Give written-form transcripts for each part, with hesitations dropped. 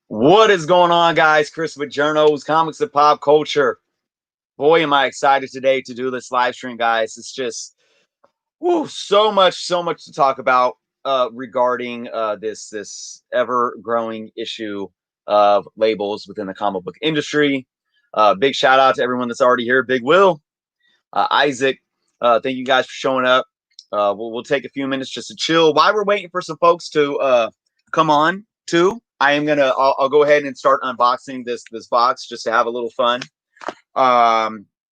What is going on, guys? Chris with Journos, Comics and Pop Culture. Boy, am I excited today to do this live stream, guys. It's just so much to talk about regarding this ever-growing issue of labels within the comic book industry. Big shout out to everyone that's already here. Big Will, Isaac, thank you guys for showing up. We'll take a few minutes just to chill while we're waiting for some folks to come on too. I'll go ahead and start unboxing this box just to have a little fun.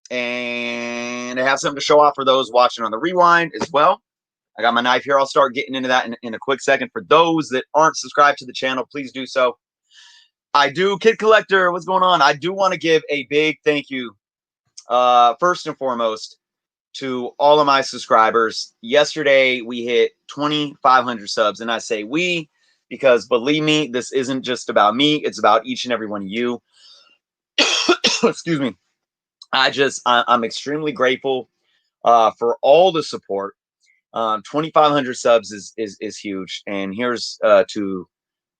And I have something to show off for those watching on the rewind as well. I got my knife here. I'll start getting into that in a quick second. For those that aren't subscribed to the channel, please do so. Kid Collector, what's going on? I do want to give a big thank you, first and foremost, to all of my subscribers. Yesterday, we hit 2,500 subs, and I say we because, believe me, this isn't just about me. It's about each and every one of you. Excuse me. I'm extremely grateful for all the support. 2,500 subs is huge, and here's to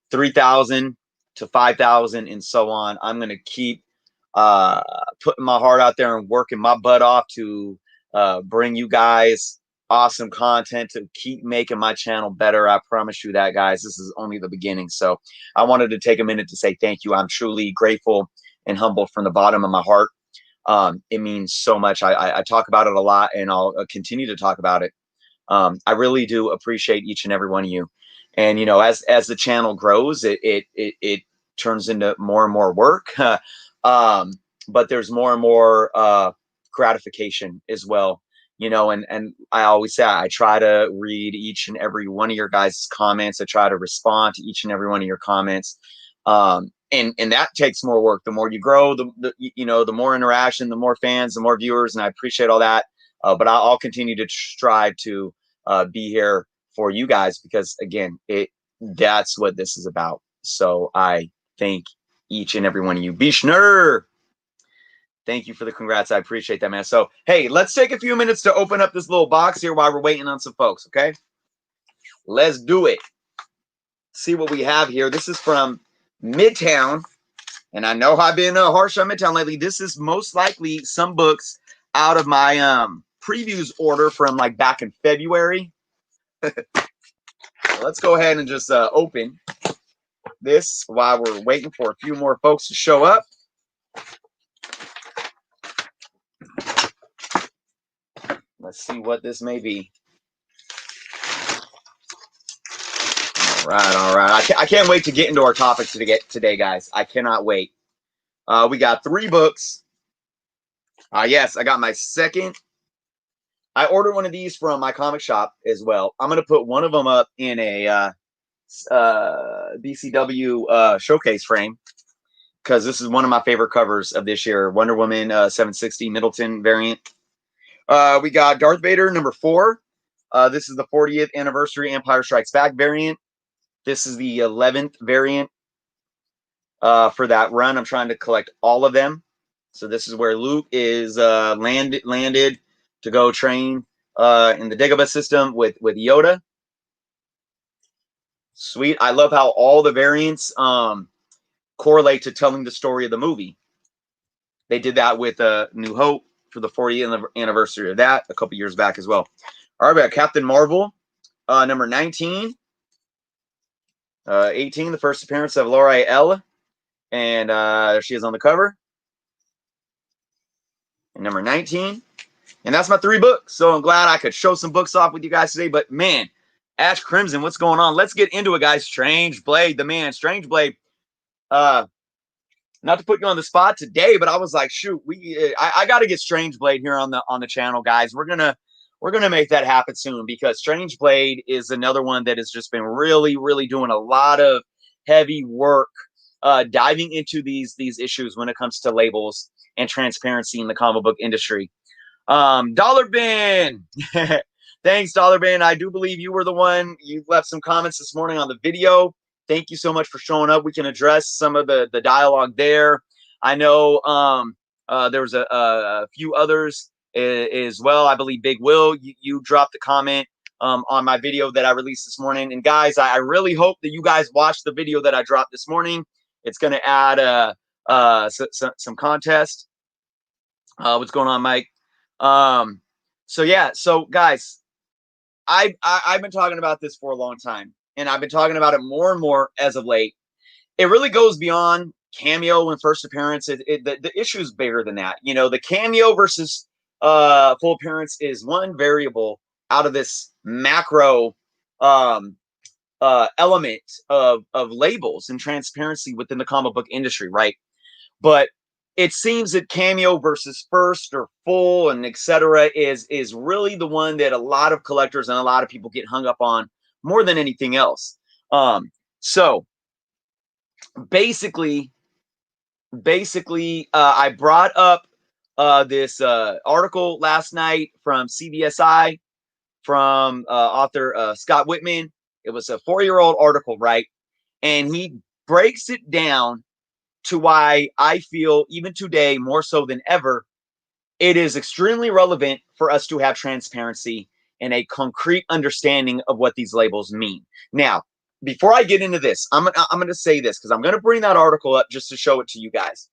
3,000 to 5,000 and so on. I'm gonna keep putting my heart out there and working my butt off to bring you guys awesome content to keep making my channel better. I promise you that, guys. This is only the beginning. So I wanted to take a minute to say thank you. I'm truly grateful and humble from the bottom of my heart. It means so much. I talk about it a lot, and I'll continue to talk about it. I really do appreciate each and every one of you. And you know, as the channel grows, it turns into more and more work. But there's more and more gratification as well. You know, and I always say I try to read each and every one of your guys' comments. I try to respond to each and every one of your comments. And that takes more work. The more you grow, the more interaction, the more fans, the more viewers, and I appreciate all that. But I'll continue to strive to be here for you guys because, again, that's what this is about. So I thank each and every one of you. Bishner, thank you for the congrats. I appreciate that, man. So, hey, let's take a few minutes to open up this little box here while we're waiting on some folks, okay? Let's do it. See what we have here. This is from Midtown, and I know I've been harsh on Midtown lately. This is most likely some books out of my previews order from like back in February. Let's go ahead and just open this while we're waiting for a few more folks to show up. Let's see what this may be. All right. I can't wait to get into our topics today, guys. I cannot wait. We got 3 books. Yes, I got my second. I ordered one of these from my comic shop as well. I'm going to put one of them up in a BCW showcase frame because this is one of my favorite covers of this year. Wonder Woman 760 Middleton variant. We got Darth Vader #4. This is the 40th anniversary Empire Strikes Back variant. This is the 11th variant for that run. I'm trying to collect all of them. So this is where Luke is landed to go train in the Dagobah system with Yoda. Sweet. I love how all the variants correlate to telling the story of the movie. They did that with New Hope for the 40th anniversary of that a couple years back as well. All right, we got Captain Marvel, number 19. 18, the first appearance of Laura L. And there she is on the cover. And number 19. And that's my 3 books. So I'm glad I could show some books off with you guys today. But, man, Ash Crimson, what's going on? Let's get into it, guys. Strange Blade, the man. Strange Blade. Not to put you on the spot today, but I was like, shoot, I got to get Strange Blade here on the channel, guys. We're gonna make that happen soon because Strange Blade is another one that has just been really, really doing a lot of heavy work, diving into these issues when it comes to labels and transparency in the comic book industry. Dollar Bin, thanks, Dollar Bin. I do believe you were the one. You left some comments this morning on the video. Thank you so much for showing up. We can address some of the dialogue there. I know there was a few others as well. I believe Big Will, you dropped a comment on my video that I released this morning. And guys, I really hope that you guys watched the video that I dropped this morning. It's going to add some contest. What's going on, Mike? So yeah, so guys, I've been talking about this for a long time, and I've been talking about it more and more as of late. It really goes beyond Cameo and first appearance. The issue is bigger than that. You know, the Cameo versus full appearance is one variable out of this macro um, element of labels and transparency within the comic book industry, right? But it seems that Cameo versus first or full and etc. is really the one that a lot of collectors and a lot of people get hung up on more than anything else. So basically, I brought up this article last night from CBSI from author Scott Whitman. It was a 4-year-old article, right? And he breaks it down to why I feel even today, more so than ever, it is extremely relevant for us to have transparency and a concrete understanding of what these labels mean. Now, before I get into this, I'm going to say this because I'm going to bring that article up just to show it to you guys.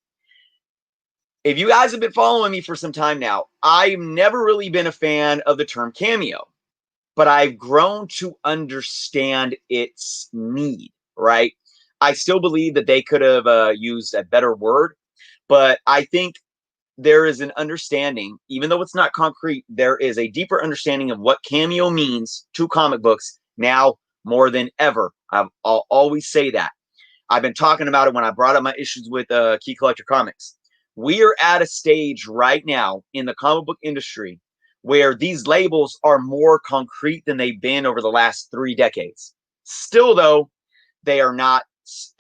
If you guys have been following me for some time now, I've never really been a fan of the term Cameo, but I've grown to understand its need, right? I still believe that they could have used a better word, but I think there is an understanding, even though it's not concrete, there is a deeper understanding of what Cameo means to comic books now more than ever. I'll always say that. I've been talking about it when I brought up my issues with Key Collector Comics. We are at a stage right now in the comic book industry where these labels are more concrete than they've been over the last 3 decades. Still, though, they are not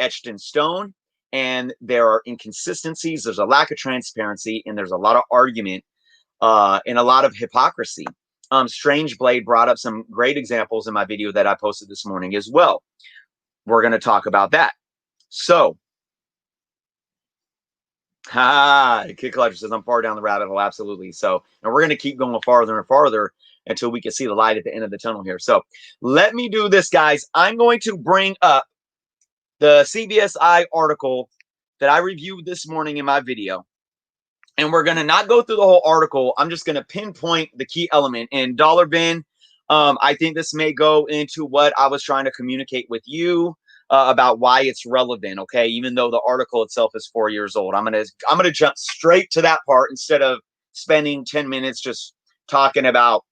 etched in stone, and there are inconsistencies. There's a lack of transparency, and there's a lot of argument and a lot of hypocrisy. Strange Blade brought up some great examples in my video that I posted this morning as well. We're going to talk about that. So, Kid Collector says, I'm far down the rabbit hole. Absolutely. So, and we're going to keep going farther and farther until we can see the light at the end of the tunnel here. So, let me do this, guys. I'm going to bring up the CBSI article that I reviewed this morning in my video. And we're going to not go through the whole article. I'm just going to pinpoint the key element. And Dollar Bin, I think this may go into what I was trying to communicate with you about why it's relevant, okay? Even though the article itself is 4 years old. I'm gonna jump straight to that part instead of spending 10 minutes just talking about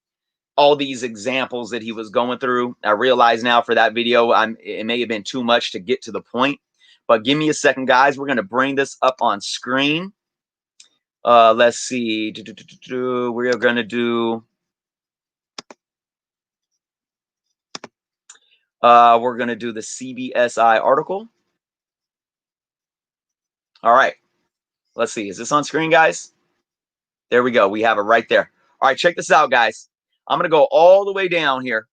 all these examples that he was going through. I realize now for that video, it may have been too much to get to the point. But give me a second, guys. We're going to bring this up on screen. Let's see. We're going to do... we're going to do the CBSI article. All right. Let's see. Is this on screen, guys? There we go. We have it right there. All right. Check this out, guys. I'm going to go all the way down here.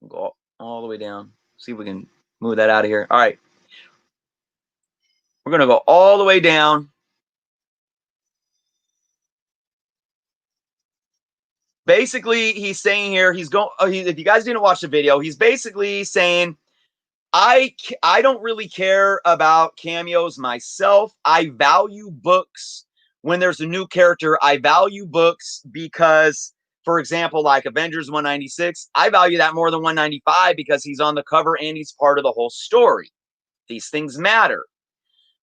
Go all the way down. See if we can move that out of here. All right. We're going to go all the way down. Basically, he's saying here, if you guys didn't watch the video, he's basically saying, I don't really care about cameos myself. I value books when there's a new character. I value books because, for example, like Avengers 196, I value that more than 195 because he's on the cover and he's part of the whole story. These things matter.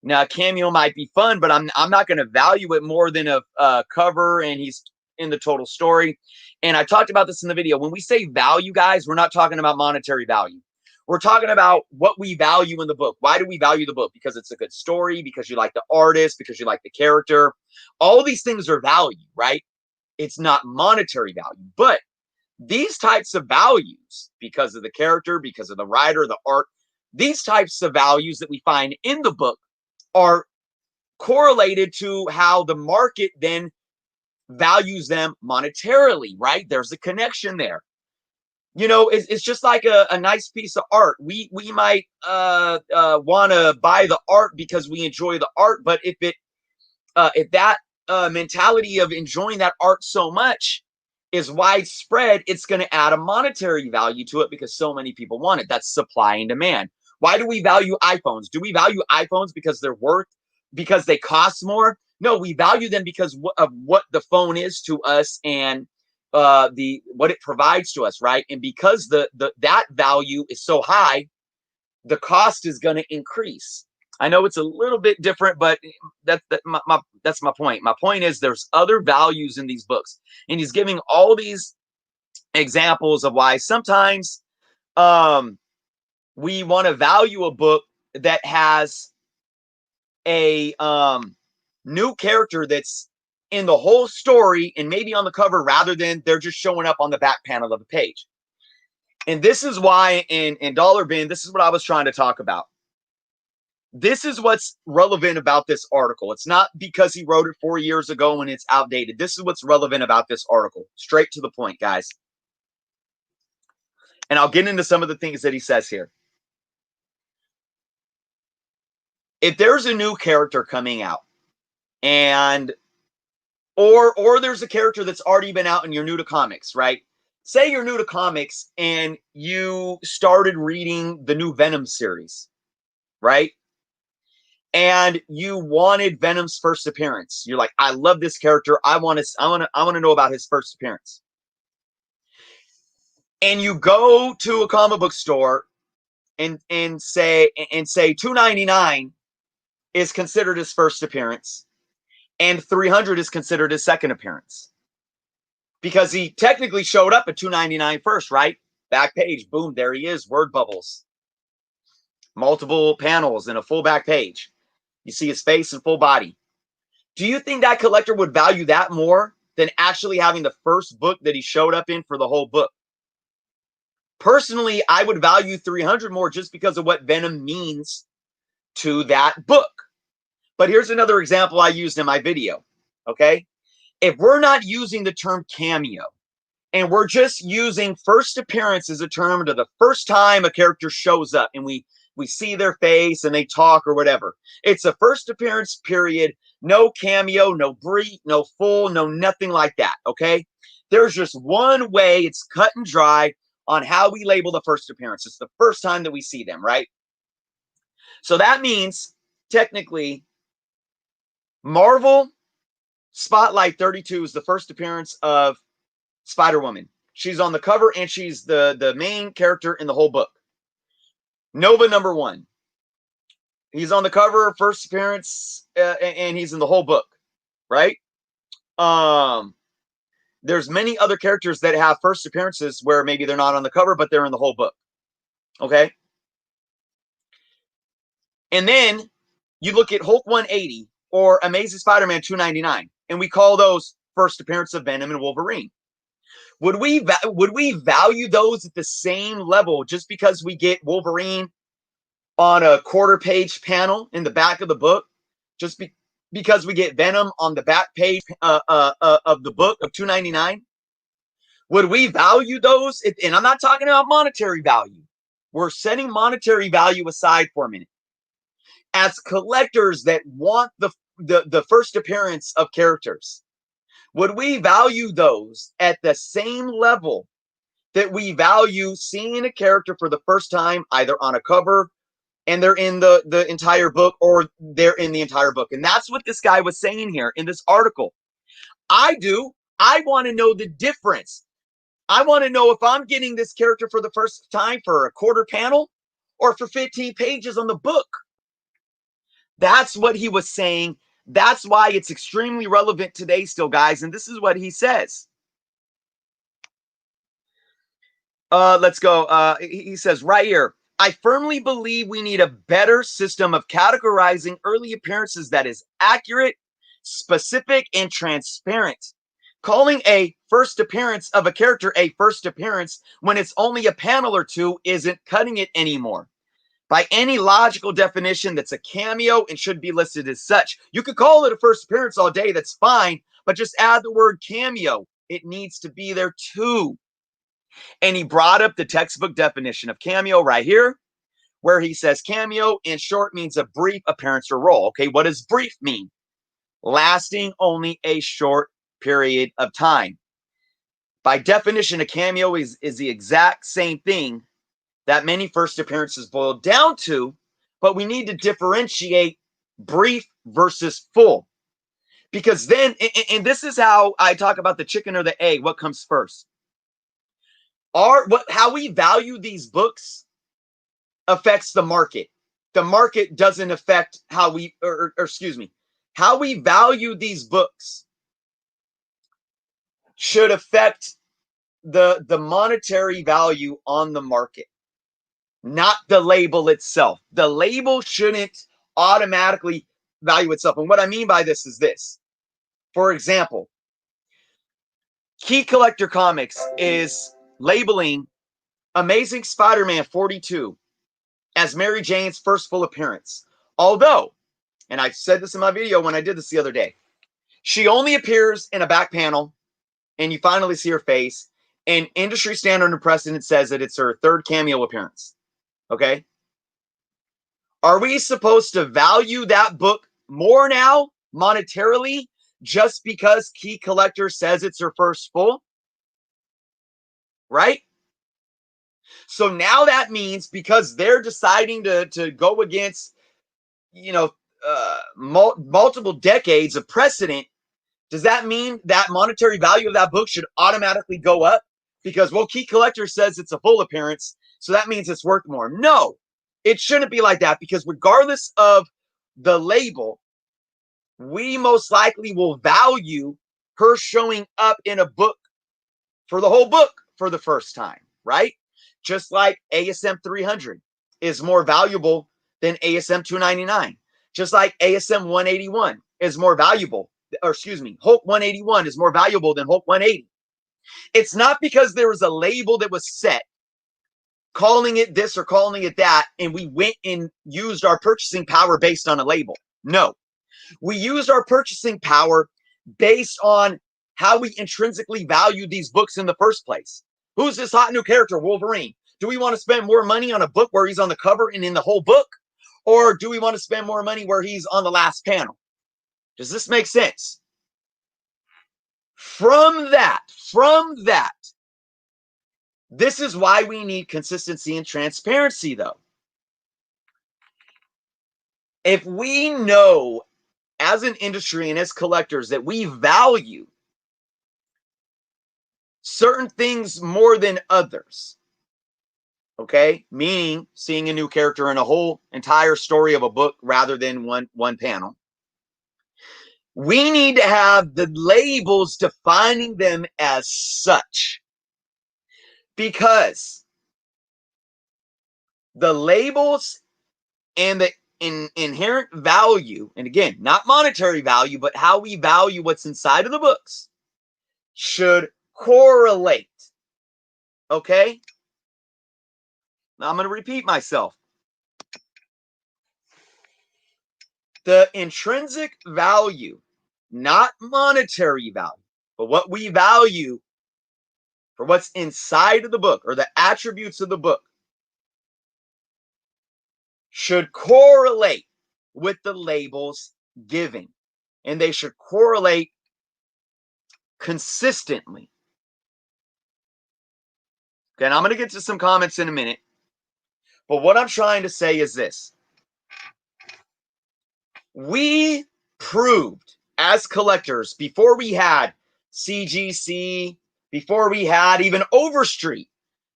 Now, a cameo might be fun, but I'm not going to value it more than a cover and he's in the total story. And I talked about this in the video. When we say value, guys, we're not talking about monetary value. We're talking about what we value in the book. Why do we value the book? Because it's a good story, because you like the artist, because you like the character. All these things are value, right? It's not monetary value. But these types of values, because of the character, because of the writer, the art, these types of values that we find in the book are correlated to how the market then values them monetarily, right? There's a connection there. You know, it's just like a nice piece of art. We might want to buy the art because we enjoy the art, but if that mentality of enjoying that art so much is widespread, it's going to add a monetary value to it because so many people want it. That's supply and demand. Why do we value iPhones? Do we value iPhones because because they cost more? No, we value them because of what the phone is to us and what it provides to us, right? And because that value is so high, the cost is going to increase. I know it's a little bit different, but that's my point. My point is there's other values in these books, and he's giving all these examples of why sometimes we want to value a book that has a new character that's in the whole story and maybe on the cover rather than they're just showing up on the back panel of the page. And this is why in Dollar Bin, this is what I was trying to talk about. This is what's relevant about this article. It's not because he wrote it 4 years ago and it's outdated. This is what's relevant about this article. Straight to the point, guys. And I'll get into some of the things that he says here. If there's a new character coming out and or there's a character that's already been out and you're new to comics, right? Say you're new to comics and you started reading the new Venom series, right? And you wanted Venom's first appearance. You're like, I love this character. I want to know about his first appearance. And you go to a comic book store and say $2.99 is considered his first appearance, and $300 is considered his second appearance. Because he technically showed up at $2.99 first, right? Back page, boom, there he is, word bubbles. Multiple panels and a full back page. You see his face and full body. Do you think that collector would value that more than actually having the first book that he showed up in for the whole book? Personally, I would value $300 more just because of what Venom means to that book. But here's another example I used in my video, okay? If we're not using the term cameo and we're just using first appearance as a term to the first time a character shows up and we see their face and they talk or whatever, it's a first appearance, period. No cameo, no brief, no full, no nothing like that, okay? There's just one way, it's cut and dry on how we label the first appearance. It's the first time that we see them, right? So that means technically Marvel Spotlight 32 is the first appearance of Spider-Woman. She's on the cover and she's the main character in the whole book. Nova #1. He's on the cover, first appearance, and he's in the whole book, right? There's many other characters that have first appearances where maybe they're not on the cover, but they're in the whole book. Okay? And then you look at Hulk 180 or Amazing Spider-Man 299, and we call those first appearance of Venom and Wolverine. Would we value those at the same level just because we get Wolverine on a quarter-page panel in the back of the book, just because we get Venom on the back page of the book of $2.99? Would we value those? And I'm not talking about monetary value. We're setting monetary value aside for a minute. As collectors that want the first appearance of characters, would we value those at the same level that we value seeing a character for the first time, either on a cover and they're in the entire book, or they're in the entire book? And that's what this guy was saying here in this article. I do. I want to know the difference. I want to know if I'm getting this character for the first time for a quarter panel or for 15 pages on the book. That's what he was saying. That's why it's extremely relevant today still, guys. And this is what he says. Let's go. He says right here, I firmly believe we need a better system of categorizing early appearances that is accurate, specific, and transparent. Calling a first appearance of a character a first appearance when it's only a panel or two isn't cutting it anymore. By any logical definition, that's a cameo and should be listed as such. You could call it a first appearance all day, that's fine, but just add the word cameo. It needs to be there too. And he brought up the textbook definition of cameo right here, where he says cameo in short means a brief appearance or role. Okay, what does brief mean? Lasting only a short period of time. By definition, a cameo is the exact same thing that many first appearances boil down to, but we need to differentiate brief versus full. Because then, and this is how I talk about the chicken or the egg, what comes first. How we value these books affects the market. The market doesn't affect how we, or excuse me, how we value these books should affect the monetary value on the market, not the label itself. The label shouldn't automatically value itself. And what I mean by this is this. For example, Key Collector Comics is labeling Amazing Spider-Man 42 as Mary Jane's first full appearance. Although, and I said this in my video when I did this the other day, she only appears in a back panel and you finally see her face, and industry standard and precedent says that it's her third cameo appearance. Okay? Are we supposed to value that book more now, monetarily, just because Key Collector says it's her first full? Right? So now that means because they're deciding to go against, multiple decades of precedent, does that mean that monetary value of that book should automatically go up? Because, well, Key Collector says it's a full appearance, so that means it's worth more. No, it shouldn't be like that, because regardless of the label, we most likely will value her showing up in a book for the whole book for the first time, right? Just like ASM 300 is more valuable than ASM 299. Just like ASM 181 is more valuable, or excuse me, Hulk 181 is more valuable than Hulk 180. It's not because there was a label that was set, calling it this or calling it that, and we went and used our purchasing power based on a label. No, we used our purchasing power based on how we intrinsically value these books in the first place. Who's this hot new character, Wolverine? Do we want to spend more money on a book where he's on the cover and in the whole book? Or do we want to spend more money where he's on the last panel? Does this make sense? From that, this is why we need consistency and transparency, though. If we know as an industry and as collectors that we value certain things more than others, okay, meaning seeing a new character in a whole entire story of a book rather than one panel, we need to have the labels defining them as such, because the labels and the inherent value, and again, not monetary value, but how we value what's inside of the books, should correlate. Okay? Now I'm going to repeat myself. The intrinsic value, not monetary value, but what we value for what's inside of the book or the attributes of the book, should correlate with the labels given. And they should correlate consistently. Okay, and I'm going to get to some comments in a minute. But what I'm trying to say is this. We proved as collectors, before we had CGC, before we had even Overstreet,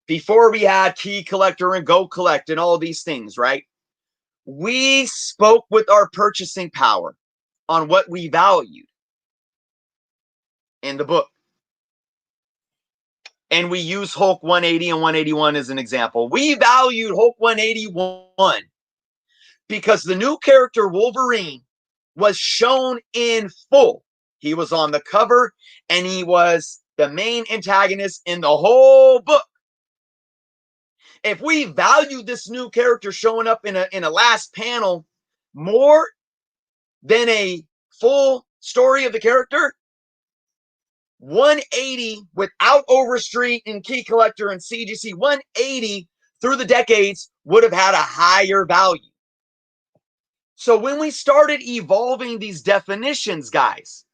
before we had Key Collector and Go Collect and all these things, right? We spoke with our purchasing power on what we valued in the book. And we use Hulk 180 and 181 as an example. We valued Hulk 181 because the new character Wolverine was shown in full. He was on the cover and he was the main antagonist in the whole book. If we value this new character showing up in a last panel more than a full story of the character, 180 without Overstreet and Key Collector and CGC, 180 through the decades would have had a higher value. So when we started evolving these definitions, guys,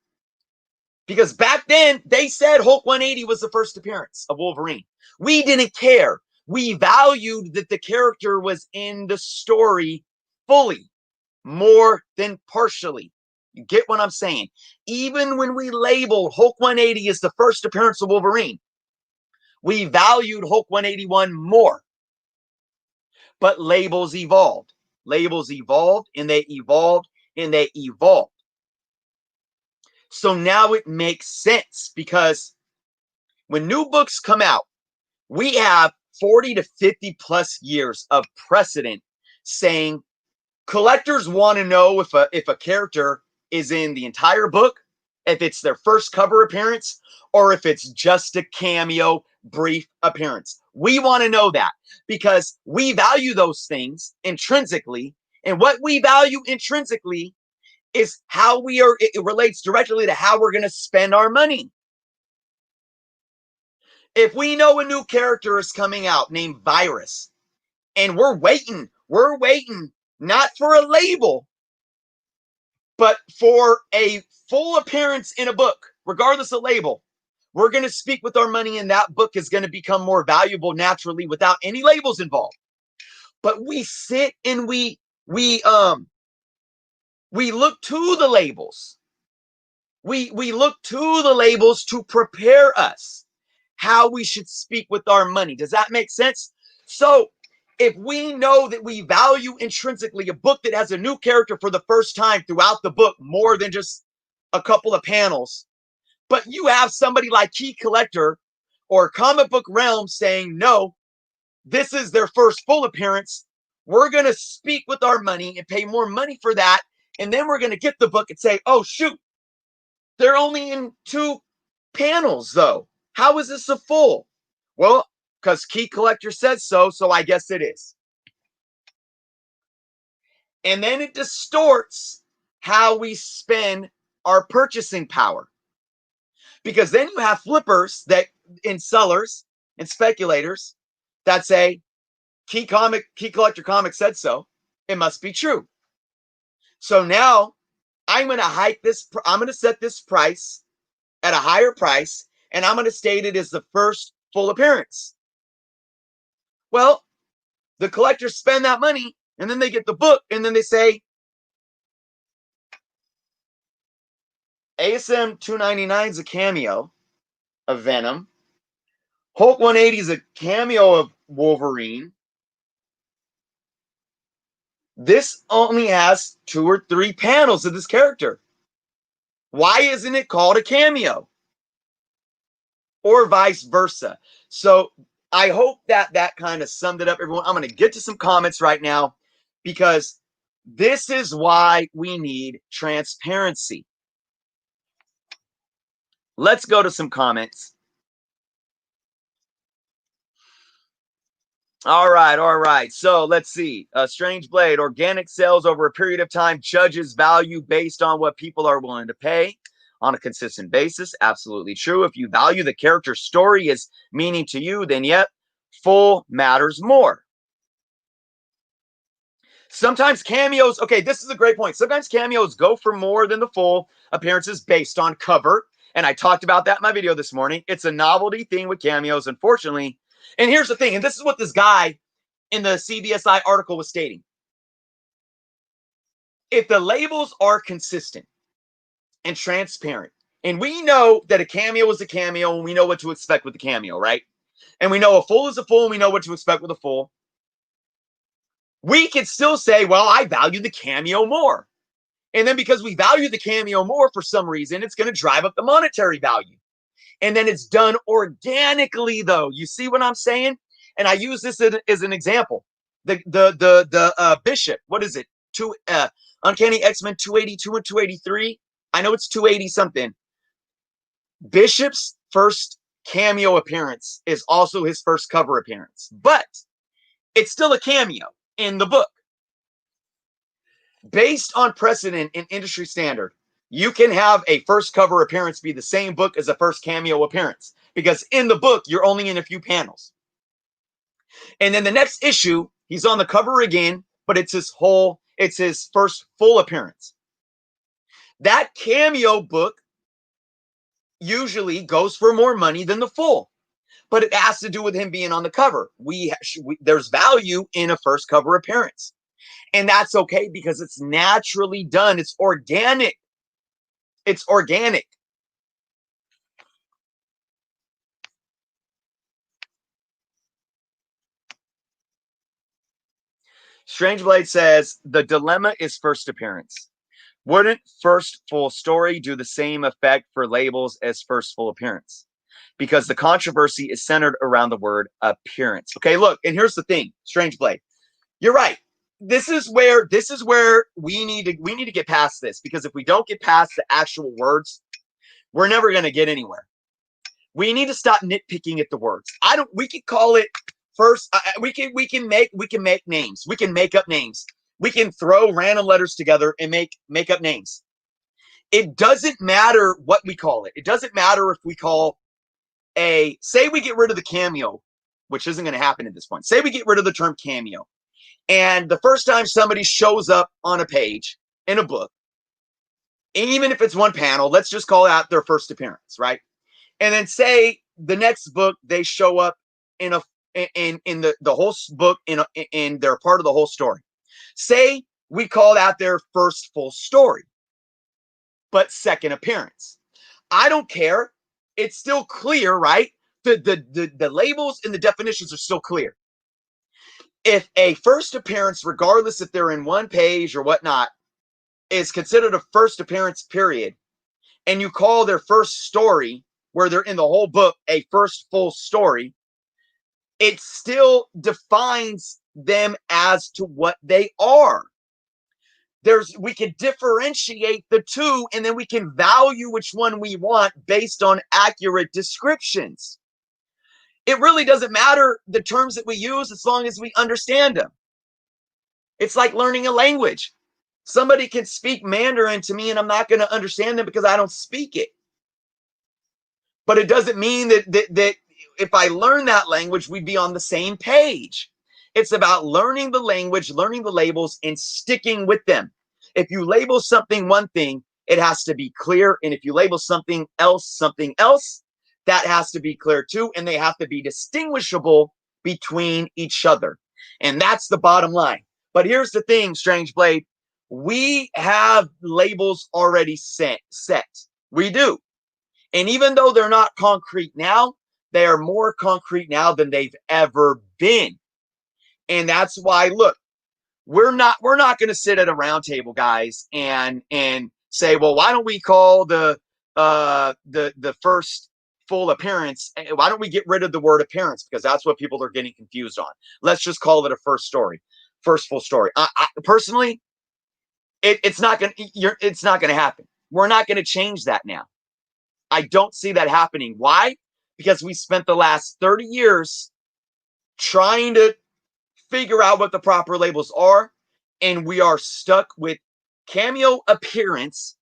because back then they said Hulk 180 was the first appearance of Wolverine. We didn't care. We valued that the character was in the story fully, more than partially. You get what I'm saying? Even when we labeled Hulk 180 as the first appearance of Wolverine, we valued Hulk 181 more. But labels evolved. Labels evolved and they evolved and they evolved. So now it makes sense because when new books come out, we have 40 to 50 plus years of precedent saying collectors want to know if a character is in the entire book, if it's their first cover appearance, or if it's just a cameo brief appearance. We want to know that because we value those things intrinsically. And what we value intrinsically is how we are, it relates directly to how we're going to spend our money. If we know a new character is coming out named Virus, and we're waiting not for a label, but for a full appearance in a book, regardless of label, we're going to speak with our money, and that book is going to become more valuable naturally without any labels involved. But we sit and we look to the labels. We look to the labels to prepare us how we should speak with our money. Does that make sense? So if we know that we value intrinsically a book that has a new character for the first time throughout the book more than just a couple of panels, but you have somebody like Key Collector or Comic Book Realm saying, no, this is their first full appearance, we're going to speak with our money and pay more money for that. And then we're going to get the book and say, oh, shoot, they're only in 2 panels, though. How is this a full? Well, because Key Collector says so, so I guess it is. And then it distorts how we spend our purchasing power. Because then you have flippers that, and sellers and speculators that say, Key Collector Comics said so. It must be true. So now I'm going to hike this. I'm going to set this price at a higher price, and I'm going to state it as the first full appearance. Well, the collectors spend that money, and then they get the book, and then they say, ASM 299 is a cameo of Venom. Hulk 180 is a cameo of Wolverine. This only has 2 or 3 panels of this character. Why isn't it called a cameo? Or vice versa. So I hope that that kind of summed it up, everyone. I'm going to get to some comments right now because this is why we need transparency. Let's go to some comments. All right. So let's see. Strange Blade, organic sales over a period of time judges value based on what people are willing to pay on a consistent basis. Absolutely true. If you value the character's story as meaning to you, then yep, full matters more. Sometimes cameos, okay, this is a great point. Sometimes cameos go for more than the full appearances based on cover. And I talked about that in my video this morning. It's a novelty thing with cameos, unfortunately. And here's the thing, and this is what this guy in the CBSI article was stating. If the labels are consistent and transparent, and we know that a cameo is a cameo, and we know what to expect with the cameo, right? And we know a full is a full, and we know what to expect with a full. We can still say, well, I value the cameo more. And then because we value the cameo more for some reason, it's going to drive up the monetary value. And then it's done organically, though. You see what I'm saying? And I use this as an example. The Bishop, what is it? Uncanny X-Men 282 and 283. I know it's 280 something. Bishop's first cameo appearance is also his first cover appearance, but it's still a cameo in the book. Based on precedent and industry standard, you can have a first cover appearance be the same book as a first cameo appearance because in the book, you're only in a few panels. And then the next issue, he's on the cover again, but it's his first full appearance. That cameo book usually goes for more money than the full. but it has to do with him being on the cover. There's value in a first cover appearance. And that's okay because it's naturally done. It's organic. It's organic. Strange Blade says, the dilemma is first appearance. Wouldn't first full story do the same effect for labels as first full appearance? Because the controversy is centered around the word appearance. Okay, look, and here's the thing, Strange Blade. You're right. This is where we need to get past this, because if we don't get past the actual words, we're never going to get anywhere. We need to stop nitpicking at the words. We could call it first. We can make names. We can make up names. We can throw random letters together and make up names. It doesn't matter what we call it. It doesn't matter if we call say we get rid of the cameo, which isn't going to happen at this point. Say we get rid of the term cameo. And the first time somebody shows up on a page in a book, even if it's one panel, let's just call out their first appearance, right? And then say the next book they show up in the whole book in they're part of the whole story. Say we call that their first full story, but second appearance. I don't care. It's still clear, right? The labels and the definitions are still clear. If a first appearance, regardless if they're in one page or whatnot, is considered a first appearance period, and you call their first story, where they're in the whole book, a first full story, it still defines them as to what they are. We can differentiate the two, and then we can value which one we want based on accurate descriptions. It really doesn't matter the terms that we use as long as we understand them. It's like learning a language. Somebody can speak Mandarin to me and I'm not going to understand them because I don't speak it. But it doesn't mean that if I learn that language, we'd be on the same page. It's about learning the language, learning the labels, and sticking with them. If you label something one thing, it has to be clear. And if you label something else, that has to be clear too. And they have to be distinguishable between each other. And that's the bottom line. But here's the thing, Strange Blade. We have labels already set. We do. And even though they're not concrete now, they are more concrete now than they've ever been. And that's why, look, we're not going to sit at a round table, guys, and say, well, why don't we call the first full appearance? Why don't we get rid of the word appearance? Because that's what people are getting confused on. Let's just call it a first full story. I personally, it's not going to happen. We're not going to change that now. I don't see that happening. Why? Because we spent the last 30 years trying to figure out what the proper labels are, and we are stuck with cameo appearance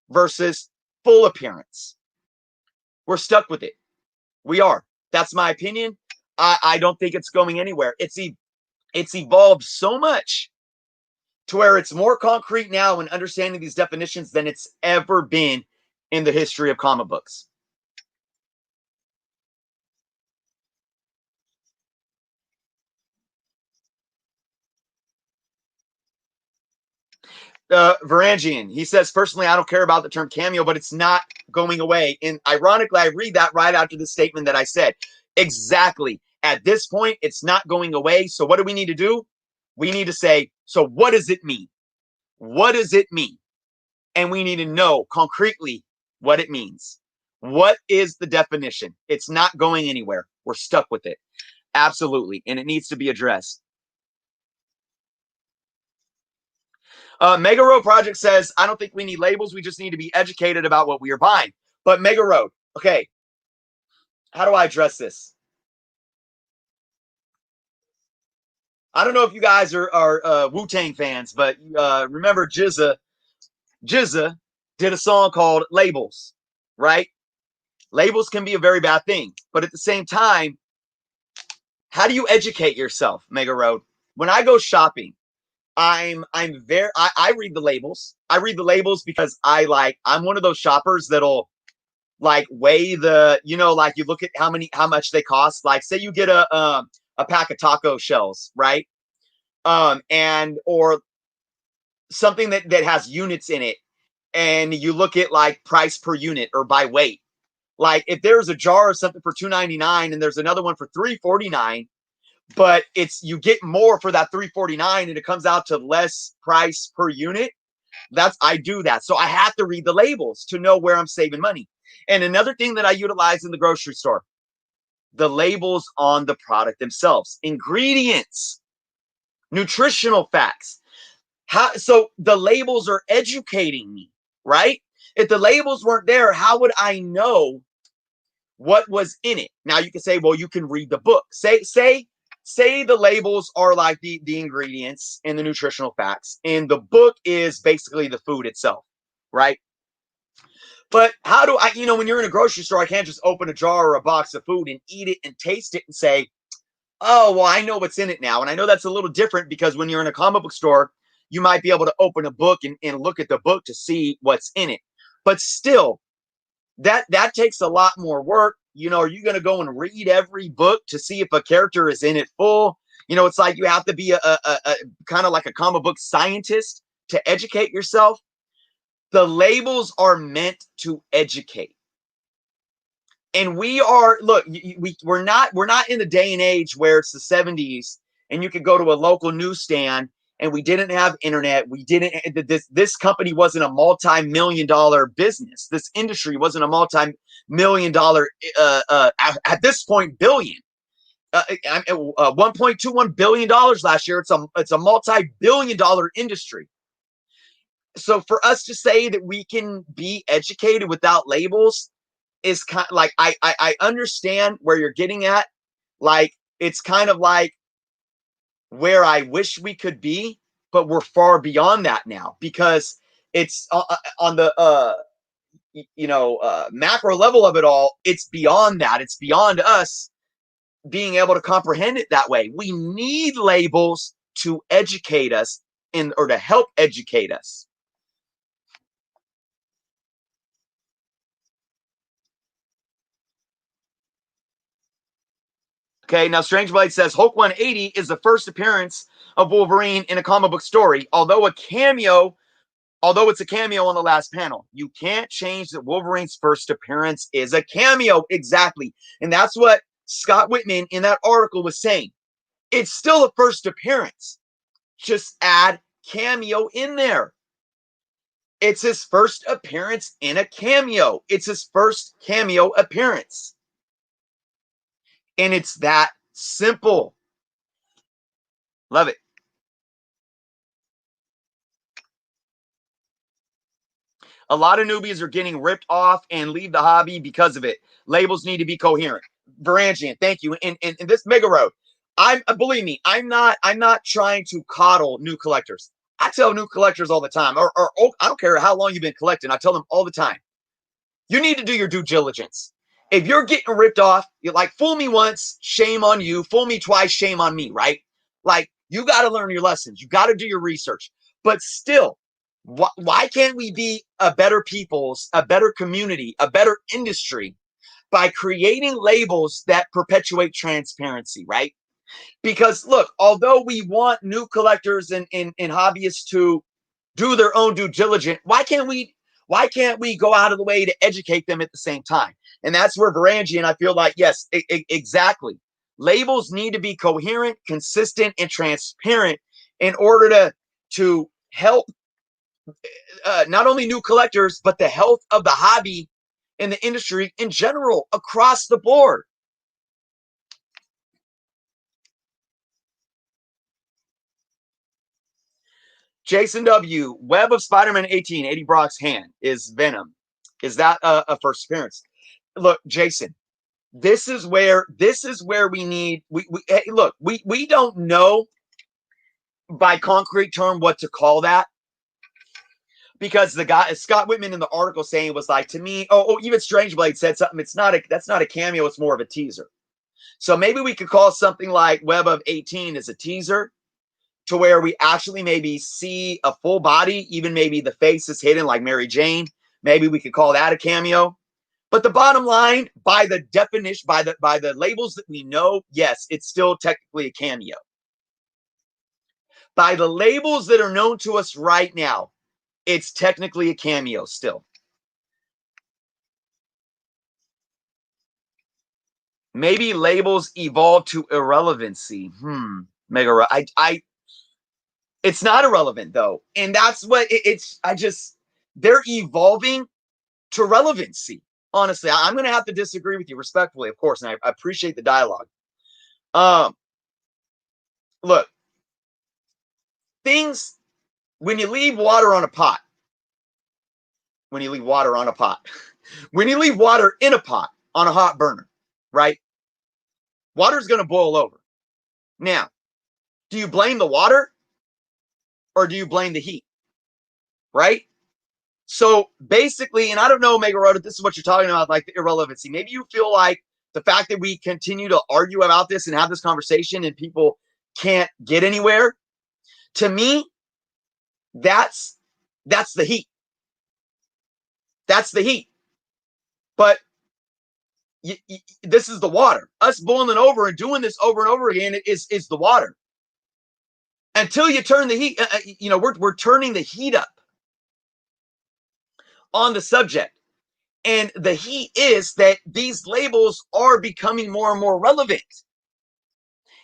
versus full appearance. We're stuck with it. We are. That's my opinion. I don't think it's going anywhere. It's evolved so much to where it's more concrete now in understanding these definitions than it's ever been in the history of comic books. Varangian, he says, personally, I don't care about the term cameo, but it's not going away. And ironically, I read that right after the statement that I said. Exactly. At this point, it's not going away. So what do we need to do? We need to say, so what does it mean? What does it mean? And we need to know concretely what it means. What is the definition? It's not going anywhere. We're stuck with it. Absolutely. And it needs to be addressed. Mega Road Project says, I don't think we need labels. We just need to be educated about what we are buying. But Mega Road, okay, how do I address this? I don't know if you guys are Wu-Tang fans, but remember GZA did a song called Labels, right? Labels can be a very bad thing. But at the same time, how do you educate yourself, Mega Road? When I go shopping, I read the labels. I read the labels because I'm one of those shoppers that'll like weigh the, like you look at how much they cost. Like say you get a pack of taco shells, right? And or something that has units in it, and you look at like price per unit or by weight. Like if there's a jar of something for $2.99 and there's another one for $3.49, but you get more for that $3.49 and it comes out to less price per unit. I do that. So I have to read the labels to know where I'm saving money. And another thing that I utilize in the grocery store, the labels on the product themselves, ingredients, nutritional facts. So the labels are educating me, right? If the labels weren't there, how would I know what was in it? Now you can say, well, you can read the book. Say the labels are like the ingredients and the nutritional facts, and the book is basically the food itself, right? But how do I, when you're in a grocery store, I can't just open a jar or a box of food and eat it and taste it and say, oh, well, I know what's in it now. And I know that's a little different because when you're in a comic book store, you might be able to open a book and look at the book to see what's in it. But still, that takes a lot more work. Are you going to go and read every book to see if a character is in it full? It's like you have to be a kind of like a comic book scientist to educate yourself. The labels are meant to educate. And we're not in the day and age where it's the 70s and you could go to a local newsstand, and we didn't have internet. This company wasn't a multi-million-dollar business. This industry wasn't a multi-million-dollar, at this point, billion. $1.21 billion last year. It's a multi-billion-dollar industry. So for us to say that we can be educated without labels is kind of like, I understand where you're getting at. Like, it's kind of like where I wish we could be, but we're far beyond that now because it's on the macro level of it all. It's beyond that. It's beyond us being able to comprehend it that way. We need labels to educate us or to help educate us. Okay, now Strange Blade says Hulk 180 is the first appearance of Wolverine in a comic book story, although it's a cameo on the last panel. You can't change that Wolverine's first appearance is a cameo. Exactly. And that's what Scott Whitman in that article was saying. It's still a first appearance. Just add cameo in there. It's his first appearance in a cameo. It's his first cameo appearance. And it's that simple. Love it. A lot of newbies are getting ripped off and leave the hobby because of it. Labels need to be coherent. Varangian, thank you. And this Mega Road, believe me, I'm not trying to coddle new collectors. I tell new collectors all the time, or I don't care how long you've been collecting. I tell them all the time, you need to do your due diligence. If you're getting ripped off, you're like, fool me once, shame on you. Fool me twice, shame on me, right? Like, you got to learn your lessons. You got to do your research. But still, why can't we be a better community, a better industry by creating labels that perpetuate transparency, right? Because look, although we want new collectors and hobbyists to do their own due diligence, why can't we go out of the way to educate them at the same time? And that's where Varangian, I feel like, yes, exactly. Labels need to be coherent, consistent, and transparent in order to help not only new collectors, but the health of the hobby and the industry in general across the board. Jason W. Web of Spider-Man 18, Eddie Brock's hand is Venom. Is that a first appearance? Look, Jason, this is where we need hey, look, we don't know by concrete term what to call that, because the guy Scott Whitman in the article saying was like, to me, even Strange Blade said something. That's not a cameo, it's more of a teaser. So maybe we could call something like Web of 18 as a teaser, to where we actually maybe see a full body, even maybe the face is hidden like Mary Jane. Maybe we could call that a cameo. But the bottom line, by the definition, by the labels that we know, yes, it's still technically a cameo. By the labels that are known to us right now, it's technically a cameo still. Maybe labels evolve to irrelevancy. Mega. It's not irrelevant though, and that's what it's. They're evolving to relevancy. Honestly, I'm going to have to disagree with you respectfully, of course, and I appreciate the dialogue. Look, things when you leave water on a pot, when you leave water on a pot, when you leave water in a pot on a hot burner, right? Water's going to boil over. Now, do you blame the water or do you blame the heat? Right? So basically, and I don't know, Mega Road, if this is what you're talking about, like the irrelevancy. Maybe you feel like the fact that we continue to argue about this and have this conversation and people can't get anywhere. To me, that's the heat. That's the heat. But this is the water. Us boiling over and doing this over and over again is the water. Until you turn the heat, we're turning the heat up on the subject. And the heat is that these labels are becoming more and more relevant.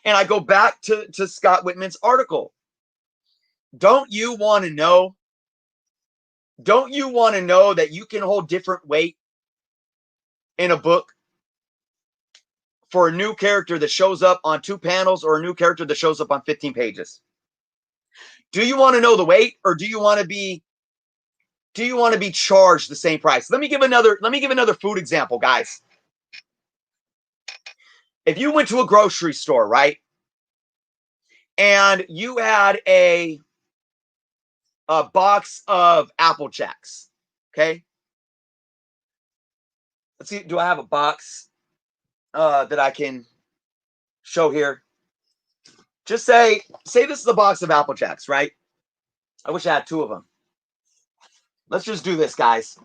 And I go back to Scott Whitman's article. Don't you want to know? Don't you want to know that you can hold different weight in a book for a new character that shows up on 2 panels or a new character that shows up on 15 pages? Do you want to know the weight, or do you want to be charged the same price? Let me give another food example, guys. If you went to a grocery store, right, and you had a box of Apple Jacks, okay? Let's see, do I have a box that I can show here? Just say this is a box of Apple Jacks, right? I wish I had 2 of them. Let's just do this, guys.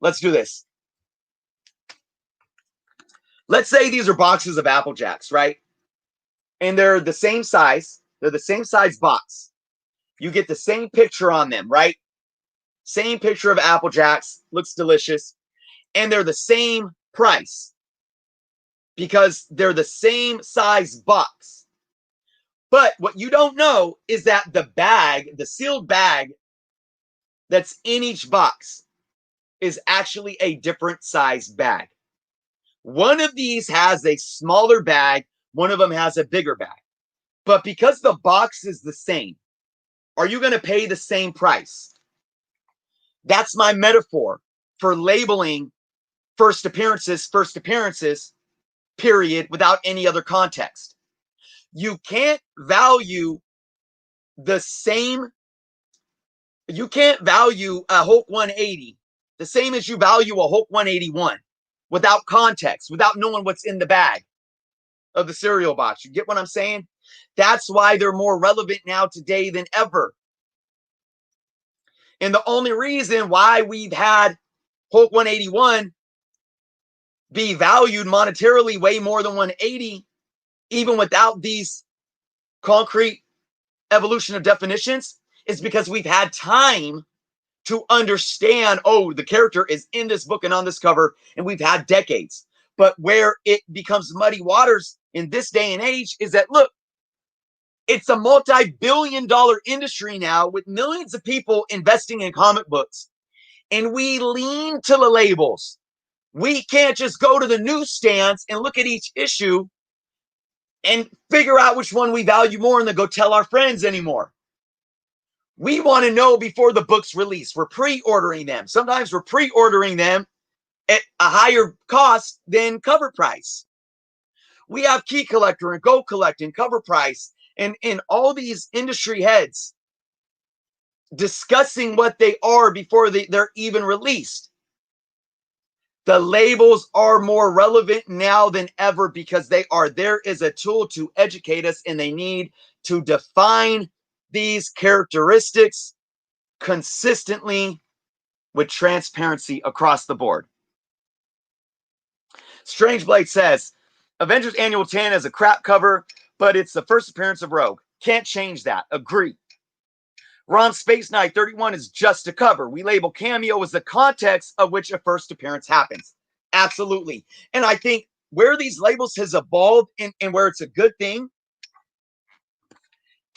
Let's do this. Let's say these are boxes of Apple Jacks, right? And they're the same size. They're the same size box. You get the same picture on them, right? Same picture of Apple Jacks. Looks delicious. And they're the same price because they're the same size box. But what you don't know is that the bag, the sealed bag that's in each box, is actually a different size bag. One of these has a smaller bag, one of them has a bigger bag. But because the box is the same, are you going to pay the same price? That's my metaphor for labeling first appearances, period, without any other context. You can't value the same. You can't value a Hulk 180 the same as you value a Hulk 181 without context, without knowing what's in the bag of the cereal box. You get what I'm saying? That's why they're more relevant now today than ever. And the only reason why we've had Hulk 181 be valued monetarily way more than 180, even without these concrete evolution of definitions, is because we've had time to understand, oh, the character is in this book and on this cover, and we've had decades. But where it becomes muddy waters in this day and age is that, look, it's a multi-billion-dollar industry now with millions of people investing in comic books. And we lean to the labels. We can't just go to the newsstands and look at each issue and figure out which one we value more and then go tell our friends anymore. We want to know before the book's release. We're pre-ordering them. Sometimes we're pre-ordering them at a higher cost than cover price. We have Key Collector and Go Collect and Cover Price and all these industry heads discussing what they are before they're even released. The labels are more relevant now than ever because they are. There is a tool to educate us, and they need to define these characteristics consistently with transparency across the board. Strange Blade says, Avengers Annual 10 is a crap cover, but it's the first appearance of Rogue. Can't change that. Agree. Ron Space Knight 31 is just a cover. We label Cameo as the context of which a first appearance happens. Absolutely. And I think where these labels has evolved and where it's a good thing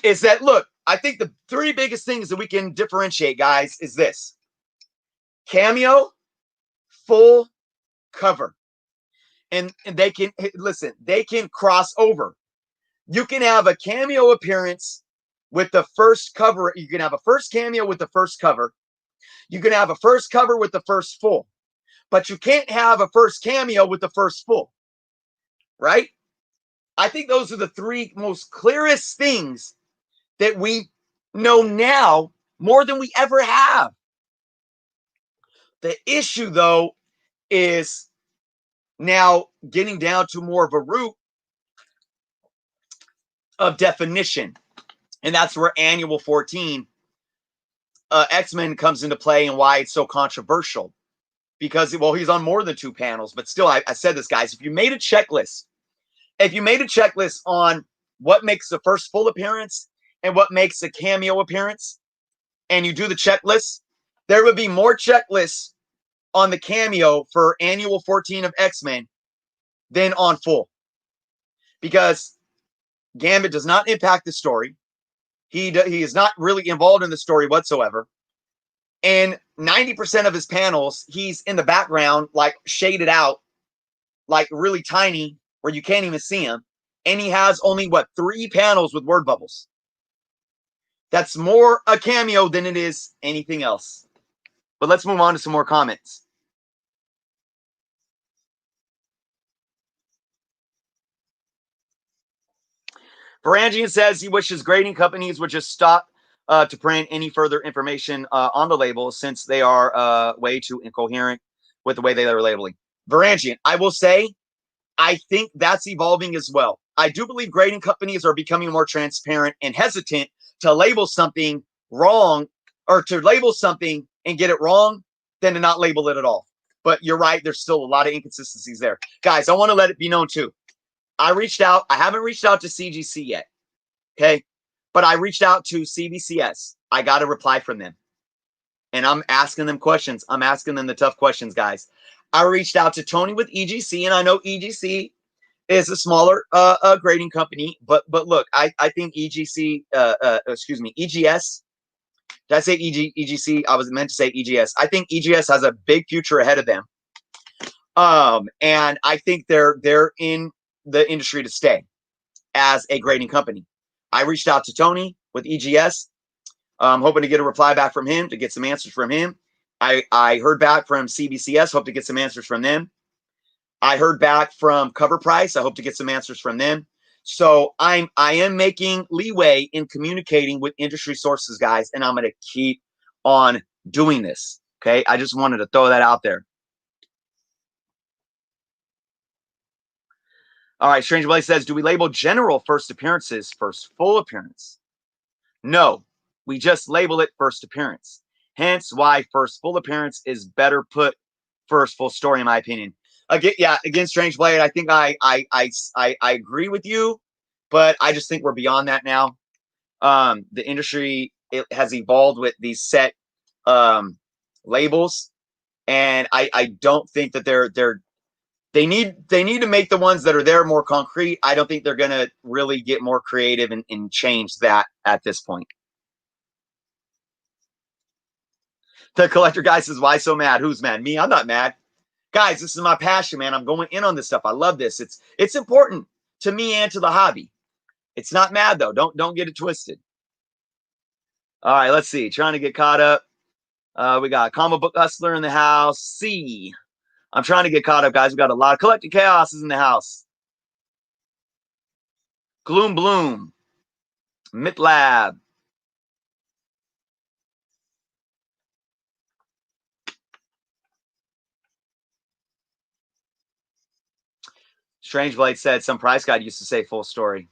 is that, look, I think the three biggest things that we can differentiate, guys, is this. Cameo, full cover. And they can, listen, they can cross over. You can have a cameo appearance with the first cover. You can have a first cameo with the first cover. You can have a first cover with the first full. But you can't have a first cameo with the first full. Right? I think those are the three most clearest things that we know now more than we ever have. The issue, though, is now getting down to more of a root of definition. And that's where Annual 14 X-Men comes into play and why it's so controversial. Because, well, he's on more than 2 panels. But still, I said this, guys. If you made a checklist on what makes the first full appearance and what makes a cameo appearance, and you do the checklist, there would be more checklists on the cameo for Annual 14 of X-Men than on full. Because Gambit does not impact the story. He is not really involved in the story whatsoever. And 90% of his panels, he's in the background, like shaded out, like really tiny, where you can't even see him. And he has only, 3 panels with word bubbles. That's more a cameo than it is anything else. But let's move on to some more comments. Varangian says he wishes grading companies would just stop to print any further information on the labels since they are way too incoherent with the way they are labeling. Varangian, I will say, I think that's evolving as well. I do believe grading companies are becoming more transparent and hesitant to label something wrong or to label something and get it wrong than to not label it at all. But you're right, there's still a lot of inconsistencies there. Guys, I want to let it be known too. I reached out. I haven't reached out to CGC yet. Okay. But I reached out to CBCS. I got a reply from them. And I'm asking them questions. I'm asking them the tough questions, guys. I reached out to Tony with EGC, and I know EGC is a smaller grading company. But look, I think EGC, EGS. Did I say EGC? I was meant to say EGS. I think EGS has a big future ahead of them. And I think they're in the industry to stay as a grading company. I reached out to Tony with EGS. I'm hoping to get a reply back from him, to get some answers from him. I heard back from CBCS, hope to get some answers from them. I heard back from Cover Price. I hope to get some answers from them. So I am making leeway in communicating with industry sources, guys, and I'm going to keep on doing this. Okay, I just wanted to throw that out there. All right, Strange Blade says, do we label general first appearances first full appearance? No, we just label it first appearance. Hence why first full appearance is better put first full story, in my opinion. Again, Strange Blade, I think I agree with you, but I just think we're beyond that now. The industry, it has evolved with these set labels, and I don't think that they need to make the ones that are there more concrete. I don't think they're going to really get more creative and change that at this point. The collector guy says, why so mad? Who's mad? Me? I'm not mad. Guys, this is my passion, man. I'm going in on this stuff. I love this. It's important to me and to the hobby. It's not mad, though. Don't get it twisted. All right, let's see. Trying to get caught up. We got Comic Book Hustler in the house. C. I'm trying to get caught up, guys. We got a lot of Collected Chaos is in the house. Gloom Bloom. MitLab. Strange Blade said some price guide used to say full story.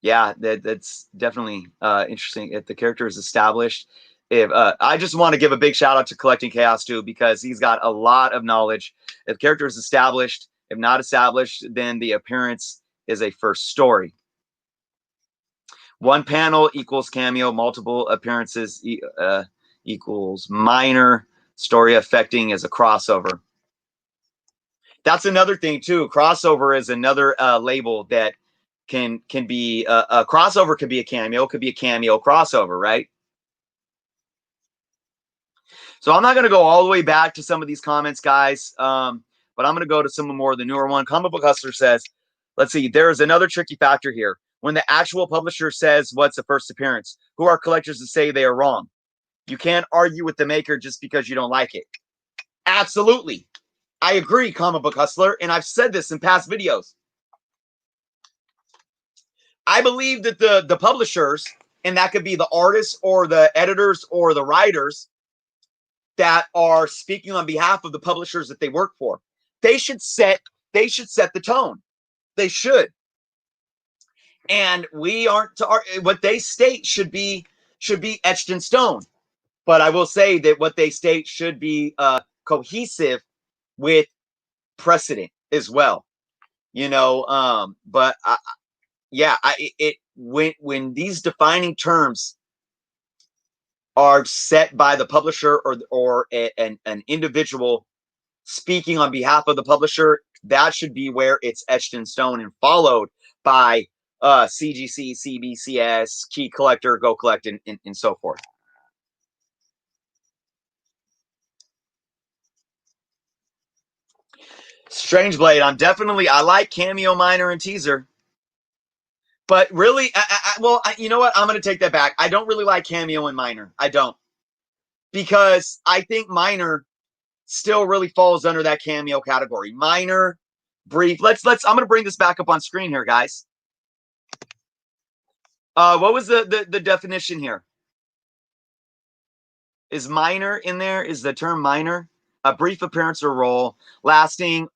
Yeah, that's definitely interesting. If the character is established, I just want to give a big shout out to Collecting Chaos too, because he's got a lot of knowledge. If the character is established, If not established, then the appearance is a first story. One panel equals cameo, multiple appearances equals minor, story affecting as a crossover. That's another thing too. Crossover is another label that can be a crossover, could be a cameo, could be a cameo crossover, right? So I'm not going to go all the way back to some of these comments, guys, but I'm going to go to some more of the newer one. Comic Book Hustler says, let's see, there is another tricky factor here. When the actual publisher says what's the first appearance, who are collectors to say they are wrong? You can't argue with the maker just because you don't like it. Absolutely. I agree, Comic Book Hustler, and I've said this in past videos. I believe that the publishers, and that could be the artists or the editors or the writers that are speaking on behalf of the publishers that they work for, they should set the tone. They should. And we aren't to what they state should be etched in stone. But I will say that what they state should be cohesive with precedent as well. You know, but when these defining terms are set by the publisher or an individual speaking on behalf of the publisher, that should be where it's etched in stone and followed by CGC, CBCS, Key Collector, Go Collect, and so forth. Strange Blade, I like Cameo, Minor, and Teaser. But really, you know what? I'm going to take that back. I don't really like Cameo and Minor. I don't. Because I think Minor still really falls under that Cameo category. Minor, brief. I'm going to bring this back up on screen here, guys. What was the definition here? Is minor in there? Is the term minor? Brief appearance or role, lasting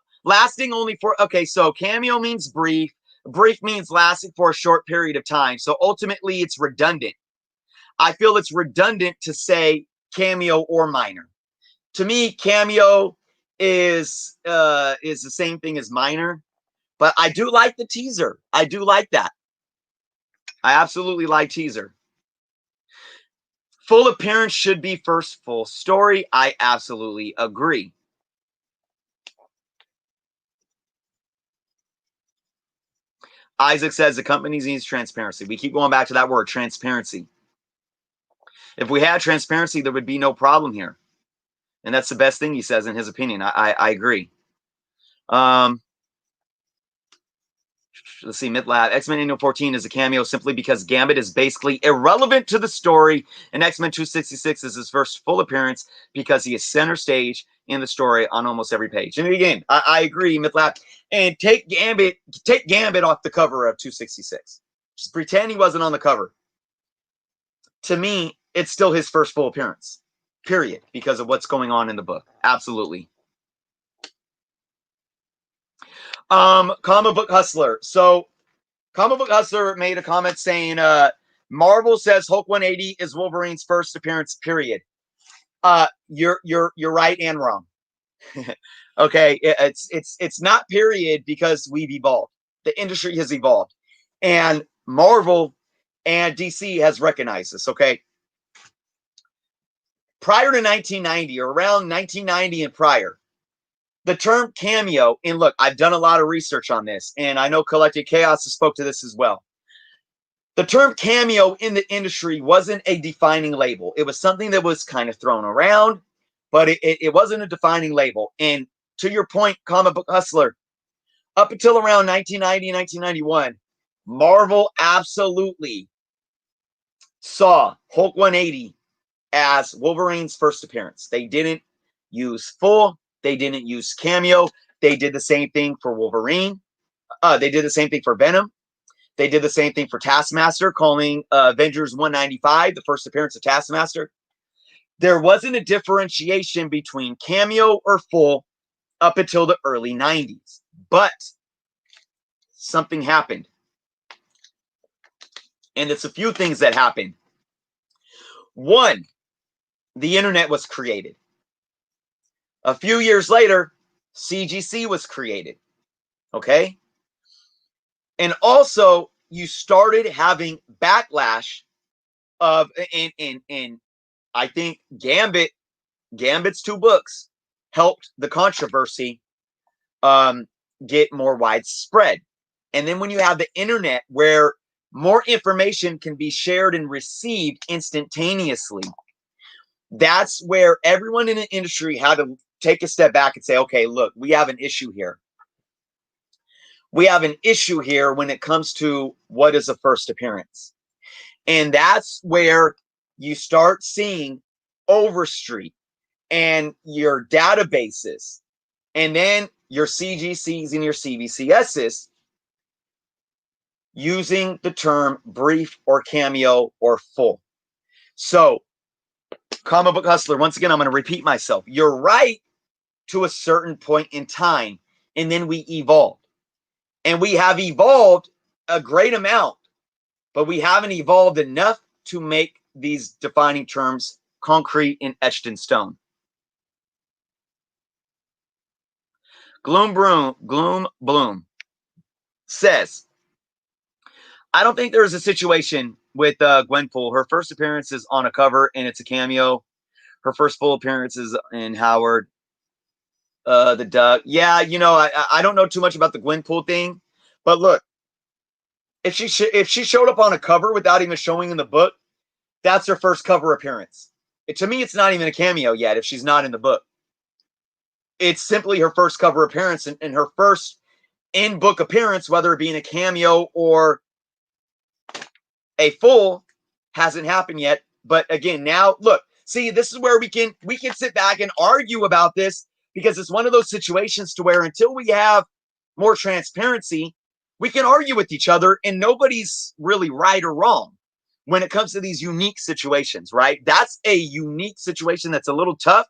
only for, okay, so cameo means brief. Brief means lasting for a short period of time. So ultimately it's redundant. I feel it's redundant to say cameo or minor. To me, cameo is the same thing as minor, but I do like the teaser. I do like that. I absolutely like teaser. Full appearance should be first full story. I absolutely agree. Isaac says the company needs transparency. We keep going back to that word, transparency. If we had transparency, there would be no problem here. And that's the best thing he says in his opinion. I agree. Let's see, MidLab. X-Men Annual 14 is a cameo simply because Gambit is basically irrelevant to the story, and X-Men 266 is his first full appearance because he is center stage in the story on almost every page. And again, I agree, MidLab. And take Gambit off the cover of 266. Just pretend he wasn't on the cover. To me, it's still his first full appearance, period, because of what's going on in the book. Absolutely. Comic Book Hustler. So Comic Book Hustler made a comment saying Marvel says Hulk 180 is Wolverine's first appearance, period. You're right and wrong. Okay, it's not period because we've evolved. The industry has evolved. And Marvel and DC has recognized this, okay? Prior to 1990, or around 1990 and prior, the term cameo, and look, I've done a lot of research on this, and I know Collected Chaos has spoke to this as well. The term cameo in the industry wasn't a defining label. It was something that was kind of thrown around, but it wasn't a defining label. And to your point, Comic Book Hustler, up until around 1990 and 1991, Marvel absolutely saw Hulk 180 as Wolverine's first appearance. They didn't use full. They didn't use cameo. They did the same thing for Wolverine. They did the same thing for Venom. They did the same thing for Taskmaster, calling Avengers 195 the first appearance of Taskmaster. There wasn't a differentiation between cameo or full up until the early 90s. But something happened. And it's a few things that happened. One, the internet was created. A few years later, CGC was created. Okay. And also you started having backlash of, and I think Gambit's 2 books helped the controversy get more widespread. And then when you have the internet where more information can be shared and received instantaneously, that's where everyone in the industry had to take a step back and say, okay, look, we have an issue here. We have an issue here when it comes to what is a first appearance. And that's where you start seeing Overstreet and your databases, and then your CGCs and your CBCSs using the term brief or cameo or full. So, Comic Book Hustler, once again, I'm going to repeat myself. You're right to a certain point in time, and then we evolved. And we have evolved a great amount, but we haven't evolved enough to make these defining terms concrete and etched in stone. Gloom Bloom says, I don't think there's a situation with Gwenpool. Her first appearance is on a cover and it's a cameo. Her first full appearance is in Howard the Duck. Yeah, you know, I don't know too much about the Gwenpool thing, but look, if she showed up on a cover without even showing in the book, that's her first cover appearance. To me, it's not even a cameo yet if she's not in the book. It's simply her first cover appearance, and her first in-book appearance, whether it be in a cameo or a full, hasn't happened yet. But again, now look, see, this is where we can sit back and argue about this, because it's one of those situations to where until we have more transparency, we can argue with each other and nobody's really right or wrong when it comes to these unique situations, right? That's a unique situation that's a little tough,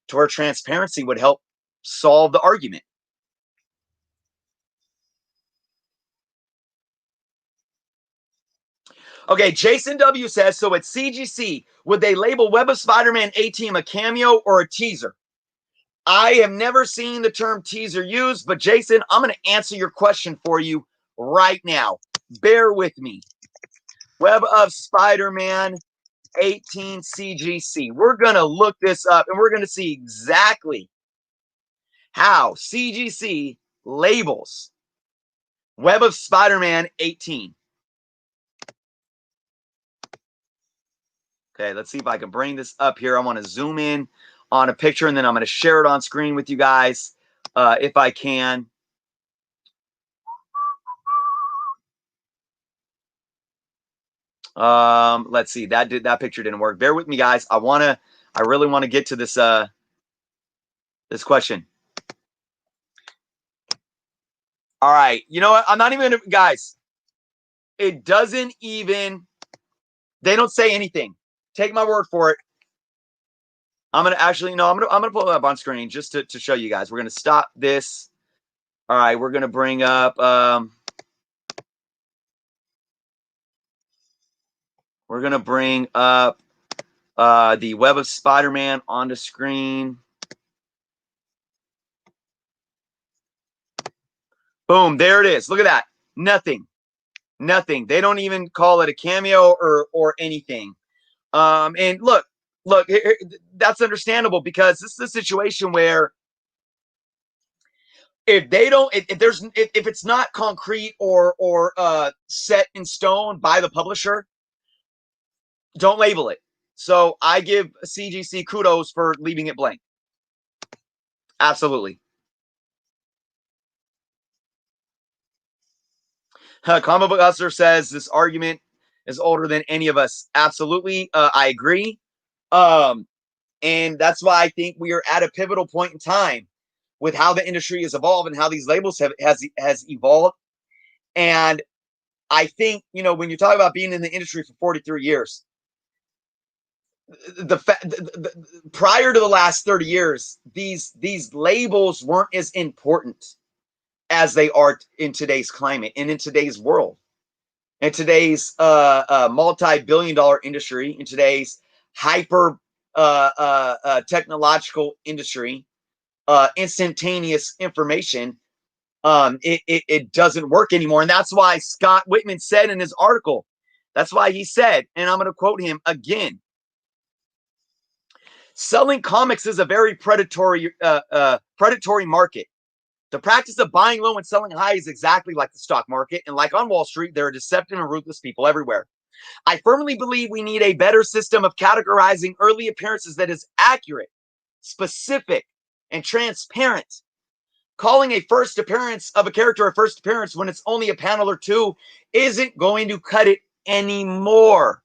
to where transparency would help solve the argument. Okay, Jason W says, so at CGC, would they label Web of Spider-Man A-Team a cameo or a teaser? I have never seen the term teaser used, but Jason, I'm going to answer your question for you right now. Bear with me. Web of Spider-Man 18 CGC. We're going to look this up and we're going to see exactly how CGC labels Web of Spider-Man 18. Okay, let's see if I can bring this up here. I want to zoom in on a picture and then I'm going to share it on screen with you guys if I can. Let's see. That picture didn't work. Bear with me, guys. I really want to get to this this question. All right. You know what? I'm not even gonna, guys. It doesn't even. They don't say anything. Take my word for it. I'm gonna actually no. I'm gonna pull it up on screen just to show you guys. We're gonna stop this. All right. We're gonna bring up. We're gonna bring up the Web of Spider-Man onto screen. Boom, there it is. Look at that. Nothing. They don't even call it a cameo or anything. And look, that's understandable, because this is a situation where if they don't, if it's not concrete or set in stone by the publisher, don't label it. So I give CGC kudos for leaving it blank. Absolutely. Comic Book Hustler says this argument is older than any of us. Absolutely. I agree. And that's why I think we are at a pivotal point in time with how the industry has evolved and how these labels has evolved. And I think, you know, when you talk about being in the industry for 43 years, prior to the last 30 years, these labels weren't as important as they are in today's climate and in today's world, in today's multi-billion-dollar industry, in today's hyper technological industry, instantaneous information. it doesn't work anymore. And that's why Scott Whitman said in his article, that's why he said, and I'm going to quote him again, selling comics is a very predatory market. The practice of buying low and selling high is exactly like the stock market. And like on Wall Street, there are deceptive and ruthless people everywhere. I firmly believe we need a better system of categorizing early appearances that is accurate, specific, and transparent. Calling a first appearance of a character a first appearance when it's only a panel or two isn't going to cut it anymore.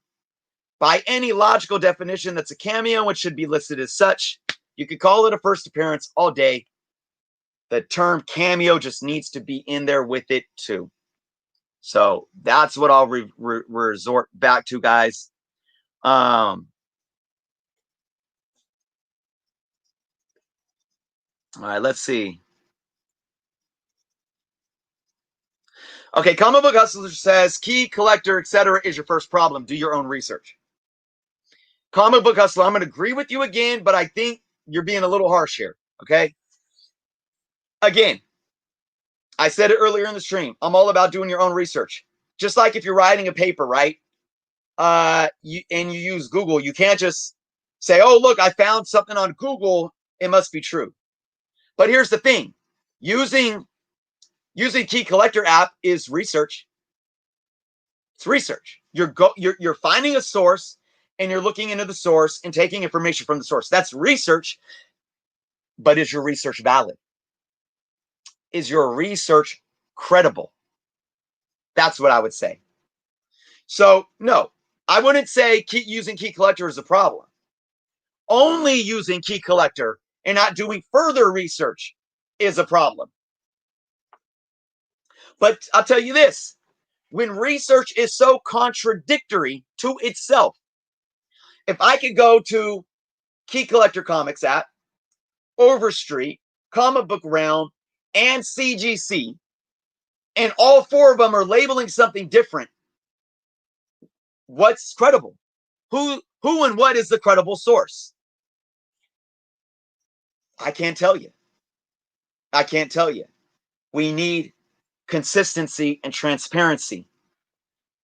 By any logical definition, that's a cameo and should be listed as such. You could call it a first appearance all day. The term cameo just needs to be in there with it too. So that's what I'll resort back to, guys. All right, let's see. Okay, Comic Book Hustler says, key collector, etc. is your first problem. Do your own research. Comic Book Hustler, I'm going to agree with you again, but I think you're being a little harsh here, okay? Again, I said it earlier in the stream. I'm all about doing your own research. Just like if you're writing a paper, right? You use Google, you can't just say, oh, look, I found something on Google. It must be true. But here's the thing. Using Key Collector app is research. It's research. You're finding a source and you're looking into the source and taking information from the source. That's research. But is your research valid? Is your research credible? That's what I would say. So, no, I wouldn't say using Key Collector is a problem. Only using Key Collector and not doing further research is a problem. But I'll tell you this, when research is so contradictory to itself, if I could go to Key Collector Comics app, Overstreet, Comic Book Realm, and CGC, and all four of them are labeling something different, what's credible? Who and what is the credible source? I can't tell you. I can't tell you. We need consistency and transparency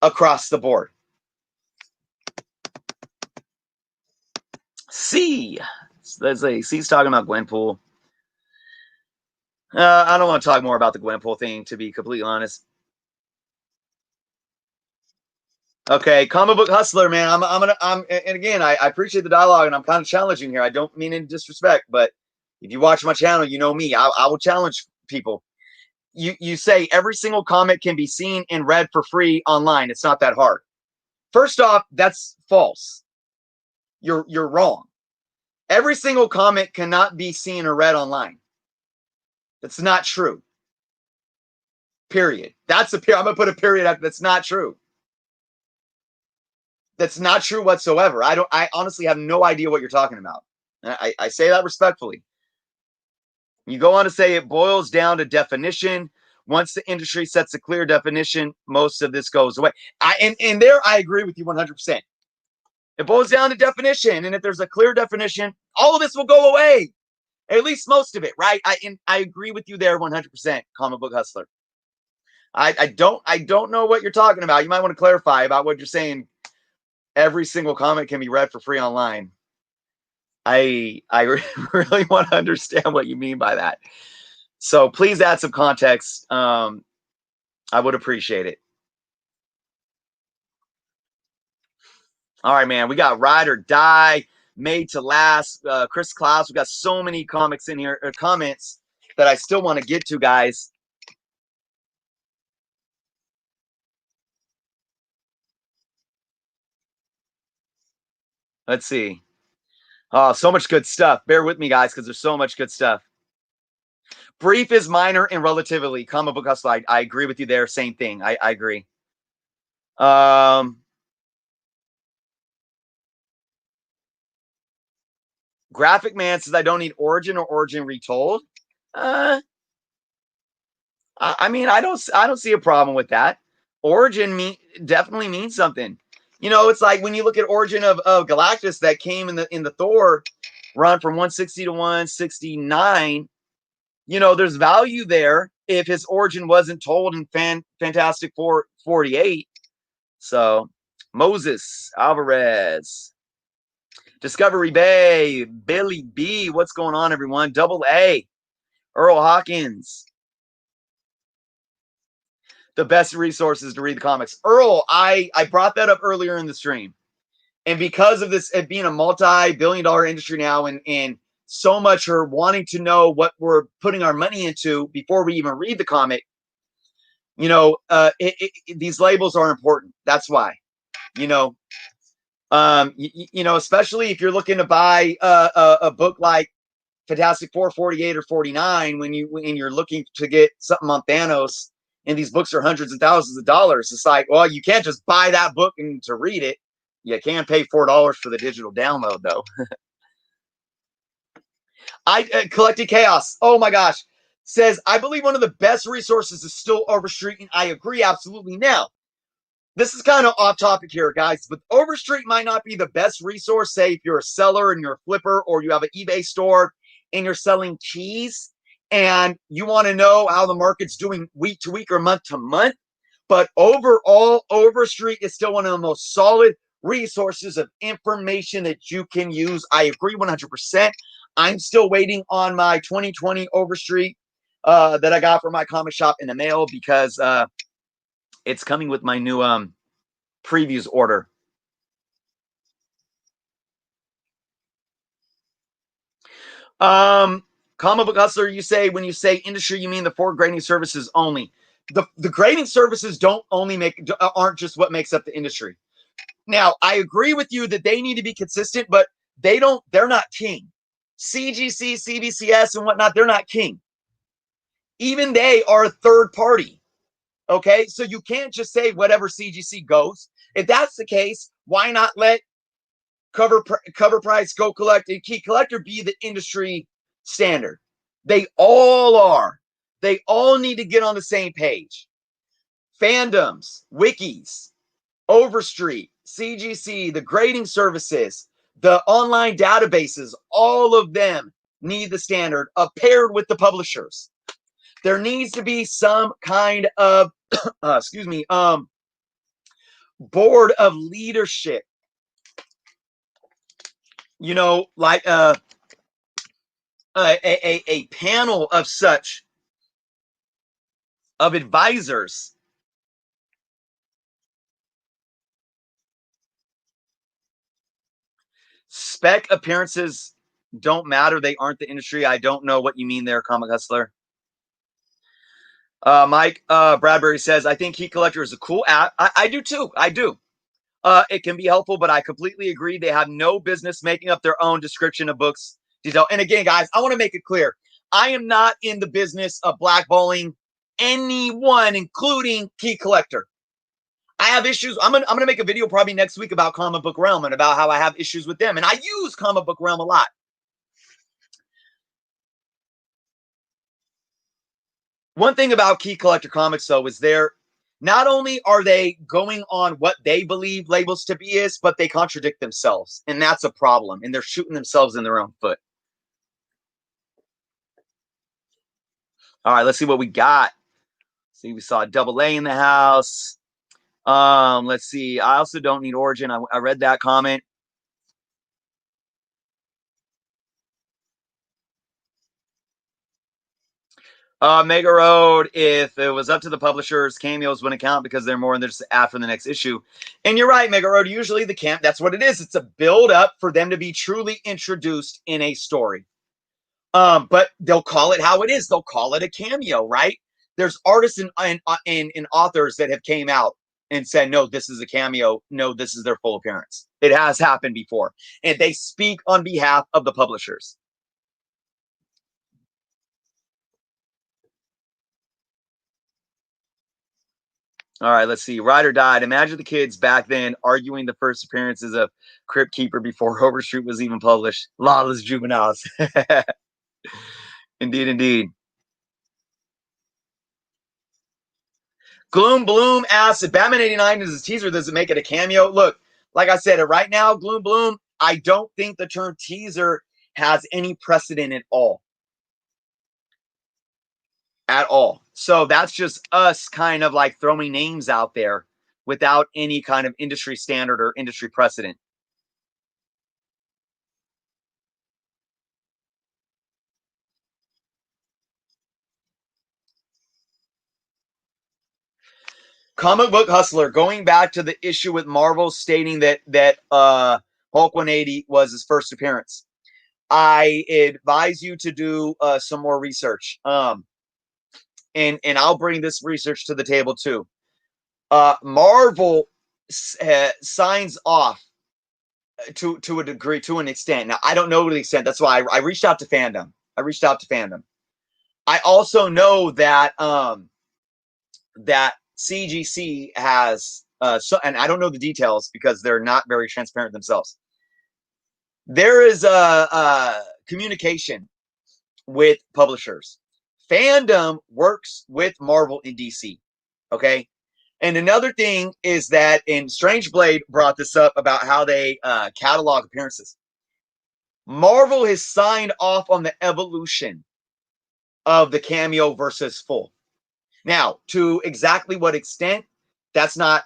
across the board. C. Let's say C's talking about Gwenpool. I don't want to talk more about the Gwenpool thing, to be completely honest. Okay, Comic Book Hustler, man. And again, I appreciate the dialogue, and I'm kind of challenging here. I don't mean any disrespect, but if you watch my channel, you know me. I will challenge people. You say every single comic can be seen and read for free online. It's not that hard. First off, that's false. You're wrong. Every single comic cannot be seen or read online. That's not true. Period. That's a period. I'm gonna put a period after. That's not true. That's not true whatsoever. I honestly have no idea what you're talking about. I say that respectfully. You go on to say it boils down to definition. Once the industry sets a clear definition, most of this goes away. And there I agree with you 100%. It boils down to definition. And if there's a clear definition, all of this will go away. At least most of it, right? I agree with you there 100%, Comic Book Hustler. I don't know what you're talking about. You might want to clarify about what you're saying. Every single comic can be read for free online. I really want to understand what you mean by that. So please add some context. I would appreciate it. All right, man. We got Ride or Die, Made to Last, Chris Klaus. We got so many comics in here, comments that I still want to get to, guys. Let's see. Oh, so much good stuff. Bear with me, guys, because there's so much good stuff. Brief is minor and relatively. Comic Book Hustle. I agree with you there. Same thing. I agree. Graphic Man says I don't need origin or origin retold. I mean, I don't see a problem with that. Origin definitely means something. You know, it's like when you look at Origin of Galactus that came in the Thor run from 160 to 169. You know, there's value there if his origin wasn't told in Fantastic Four 48. So, Moses Alvarez, Discovery Bay, Billy B. What's going on, everyone? Double A, Earl Hawkins. The best resources to read the comics. Earl, I brought that up earlier in the stream. And because of this, it being a multi-billion-dollar industry now, and so much are wanting to know what we're putting our money into before we even read the comic, you know, these labels are important. That's why, you know, especially if you're looking to buy a book like Fantastic Four 48 or 49, when you're looking to get something on Thanos, and these books are hundreds of thousands of dollars. It's like, well, you can't just buy that book and to read it. You can pay $4 for the digital download, though. I Collected Chaos. Oh my gosh. Says, I believe one of the best resources is still Overstreet, and I agree absolutely. Now, this is kind of off topic here, guys, but Overstreet might not be the best resource. Say if you're a seller and you're a flipper, or you have an eBay store and you're selling cheese and you want to know how the market's doing week to week or month to month. But overall, Overstreet is still one of the most solid resources of information that you can use. I agree 100%. I'm still waiting on my 2020 Overstreet that I got from my comic shop in the mail, because it's coming with my new previews order. Comic Book Hustler, you say, when you say industry, you mean the 4 grading services only. The grading services aren't just what makes up the industry. Now, I agree with you that they need to be consistent, but they're not king. CGC, CBCS, and whatnot, they're not king. Even they are a third party. Okay, so you can't just say whatever CGC goes. If that's the case, why not let Cover Price, Go Collect, and Key Collector be the industry standard? They all are. They all need to get on the same page. Fandoms, wikis, Overstreet, CGC, the grading services, the online databases, all of them need the standard paired with the publishers. There needs to be some kind of board of leadership, like a panel of such, of advisors. Spec appearances don't matter. They aren't the industry. I don't know what you mean there, Comic Hustler. Mike Bradbury says, I think Key Collector is a cool app. I do too. I do. It can be helpful, but I completely agree. They have no business making up their own description of books detail. And again, guys, I want to make it clear. I am not in the business of blackballing anyone, including Key Collector. I have issues. I'm gonna make a video probably next week about Comic Book Realm and about how I have issues with them. And I use Comic Book Realm a lot. One thing about Key Collector Comics, though, is not only are they going on what they believe labels to be is, but they contradict themselves. And that's a problem. And they're shooting themselves in their own foot. All right, let's see what we got. See, we saw a double A in the house. Let's see. I also don't need Origin. I read that comment. Mega Road, if it was up to the publishers, cameos wouldn't count because they're more than just after the next issue. And you're right, Mega Road. Usually that's what it is. It's a build up for them to be truly introduced in a story. But they'll call it how it is. They'll call it a cameo, right? There's artists and authors that have came out and said, no, this is a cameo. No, this is their full appearance. It has happened before. And they speak on behalf of the publishers. All right, let's see. Ride or Died. Imagine the kids back then arguing the first appearances of Crypt Keeper before Overstreet was even published. Lawless juveniles. Indeed, indeed. Gloom Bloom asks, if Batman 89 is a teaser, does it make it a cameo? Look, like I said, right now, Gloom Bloom, I don't think the term teaser has any precedent at all. at all. So that's just us kind of like throwing names out there without any kind of industry standard or industry precedent. Comic Book Hustler, going back to the issue with Marvel stating that Hulk 180 was his first appearance. I advise you to do some more research. And I'll bring this research to the table too. Marvel signs off to a degree, to an extent. Now I don't know to the extent. That's why I reached out to fandom. I also know that that CGC has and I don't know the details because they're not very transparent themselves. There is a communication with publishers. Fandom works with Marvel and DC. Okay. And another thing is that, and Strange Blade brought this up about how they catalog appearances. Marvel has signed off on the evolution of the cameo versus full. Now, to exactly what extent, that's not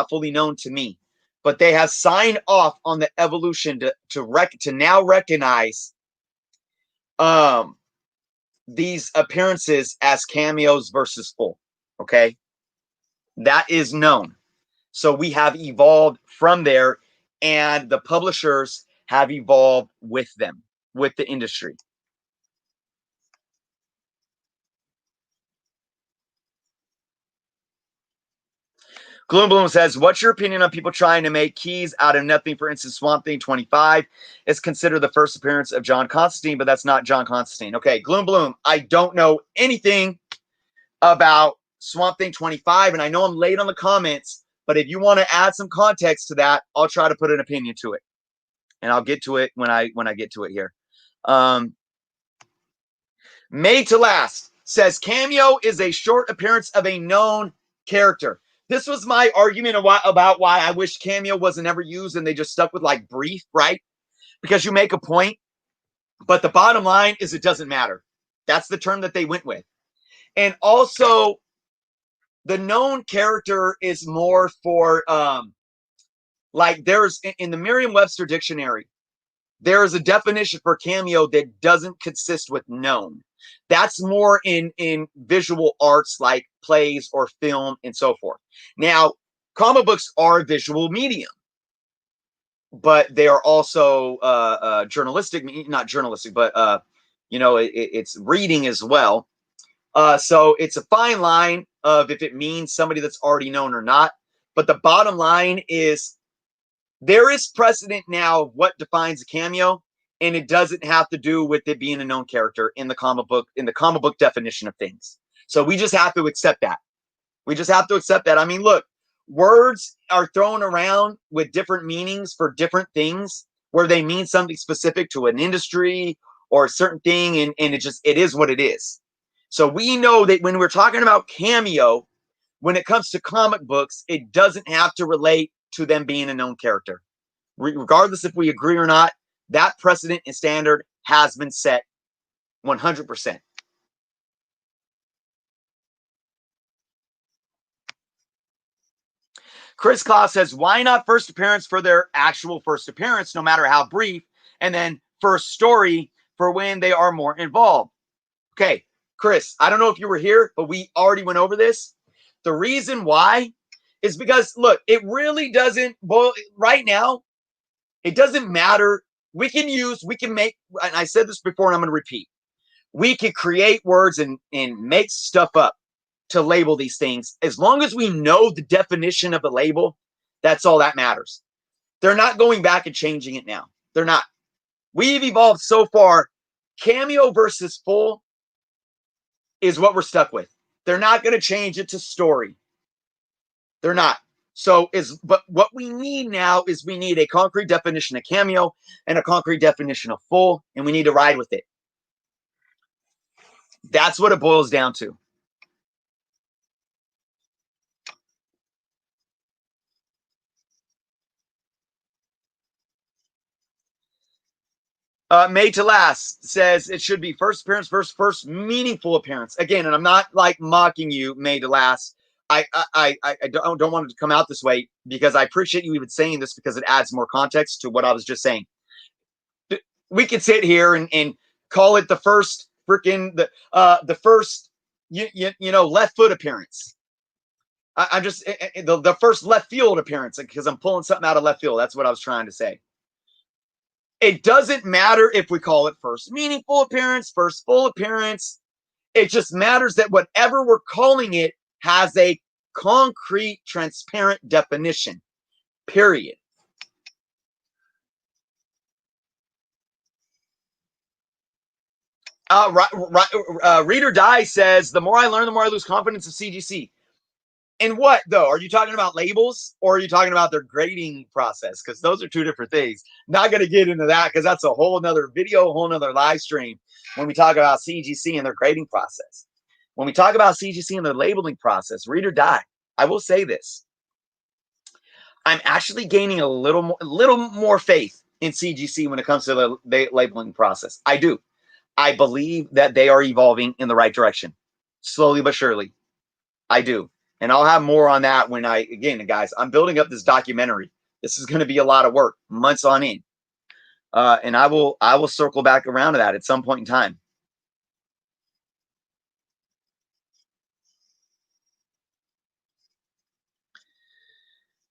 fully known to me. But they have signed off on the evolution to now recognize these appearances as cameos versus full. Okay, that is known. So we have evolved from there, and the publishers have evolved with them, with the industry. Gloom Bloom says, what's your opinion on people trying to make keys out of nothing? For instance, Swamp Thing 25 is considered the first appearance of John Constantine, but that's not John Constantine. Okay, Gloom Bloom, I don't know anything about Swamp Thing 25, and I know I'm late on the comments, but if you want to add some context to that, I'll try to put an opinion to it. And I'll get to it when I get to it here. Made to Last says Cameo is a short appearance of a known character. This was my argument about why I wish Cameo wasn't ever used and they just stuck with like brief, right? Because you make a point, but the bottom line is it doesn't matter. That's the term that they went with. And also, the known character is more for like there's in the Merriam-Webster dictionary, there is a definition for cameo that doesn't consist with known. That's more in visual arts like plays or film and so forth. Now, comic books are a visual medium, but they are also journalistic, not journalistic, but it's reading as well. So it's a fine line of if it means somebody that's already known or not. But the bottom line is there is precedent now of what defines a cameo, and it doesn't have to do with it being a known character in the comic book definition of things. So we just have to accept that. I mean, look, words are thrown around with different meanings for different things where they mean something specific to an industry or a certain thing, and it is what it is. So we know that when we're talking about cameo, when it comes to comic books, it doesn't have to relate to them being a known character. Regardless if we agree or not, that precedent and standard has been set 100%. Chris Klaus says, why not first appearance for their actual first appearance, no matter how brief, and then first story for when they are more involved? Okay, Chris, I don't know if you were here, but we already went over this. The reason why is because, look, it really doesn't boil right now. It doesn't matter. We can make, and I said this before and I'm going to repeat. We can create words and make stuff up to label these things. As long as we know the definition of a label, that's all that matters. They're not going back and changing it now. They're not. We've evolved so far. Cameo versus full is what we're stuck with. They're not going to change it to story. They're not. But what we need now is we need a concrete definition of cameo and a concrete definition of full, and we need to ride with it. That's what it boils down to. Made to Last says it should be first appearance, first meaningful appearance. Again, and I'm not like mocking you, Made to Last. I don't want it to come out this way because I appreciate you even saying this because it adds more context to what I was just saying. We could sit here and call it the first freaking the first left foot appearance. I'm just the first left field appearance because I'm pulling something out of left field. That's what I was trying to say. It doesn't matter if we call it first meaningful appearance, first full appearance. It just matters that whatever we're calling it has a concrete, transparent definition, period. Read or Die says, the more I learn, the more I lose confidence of CGC. And what, though? Are you talking about labels or are you talking about their grading process? Because those are two different things. Not going to get into that because that's a whole nother video, a whole nother live stream when we talk about CGC and their grading process. When we talk about CGC and their labeling process, Read or Die, I will say this. I'm actually gaining a little more faith in CGC when it comes to the labeling process. I do. I believe that they are evolving in the right direction, slowly but surely. I do. And I'll have more on that when again, guys, I'm building up this documentary. This is going to be a lot of work, months on end. And I will circle back around to that at some point in time.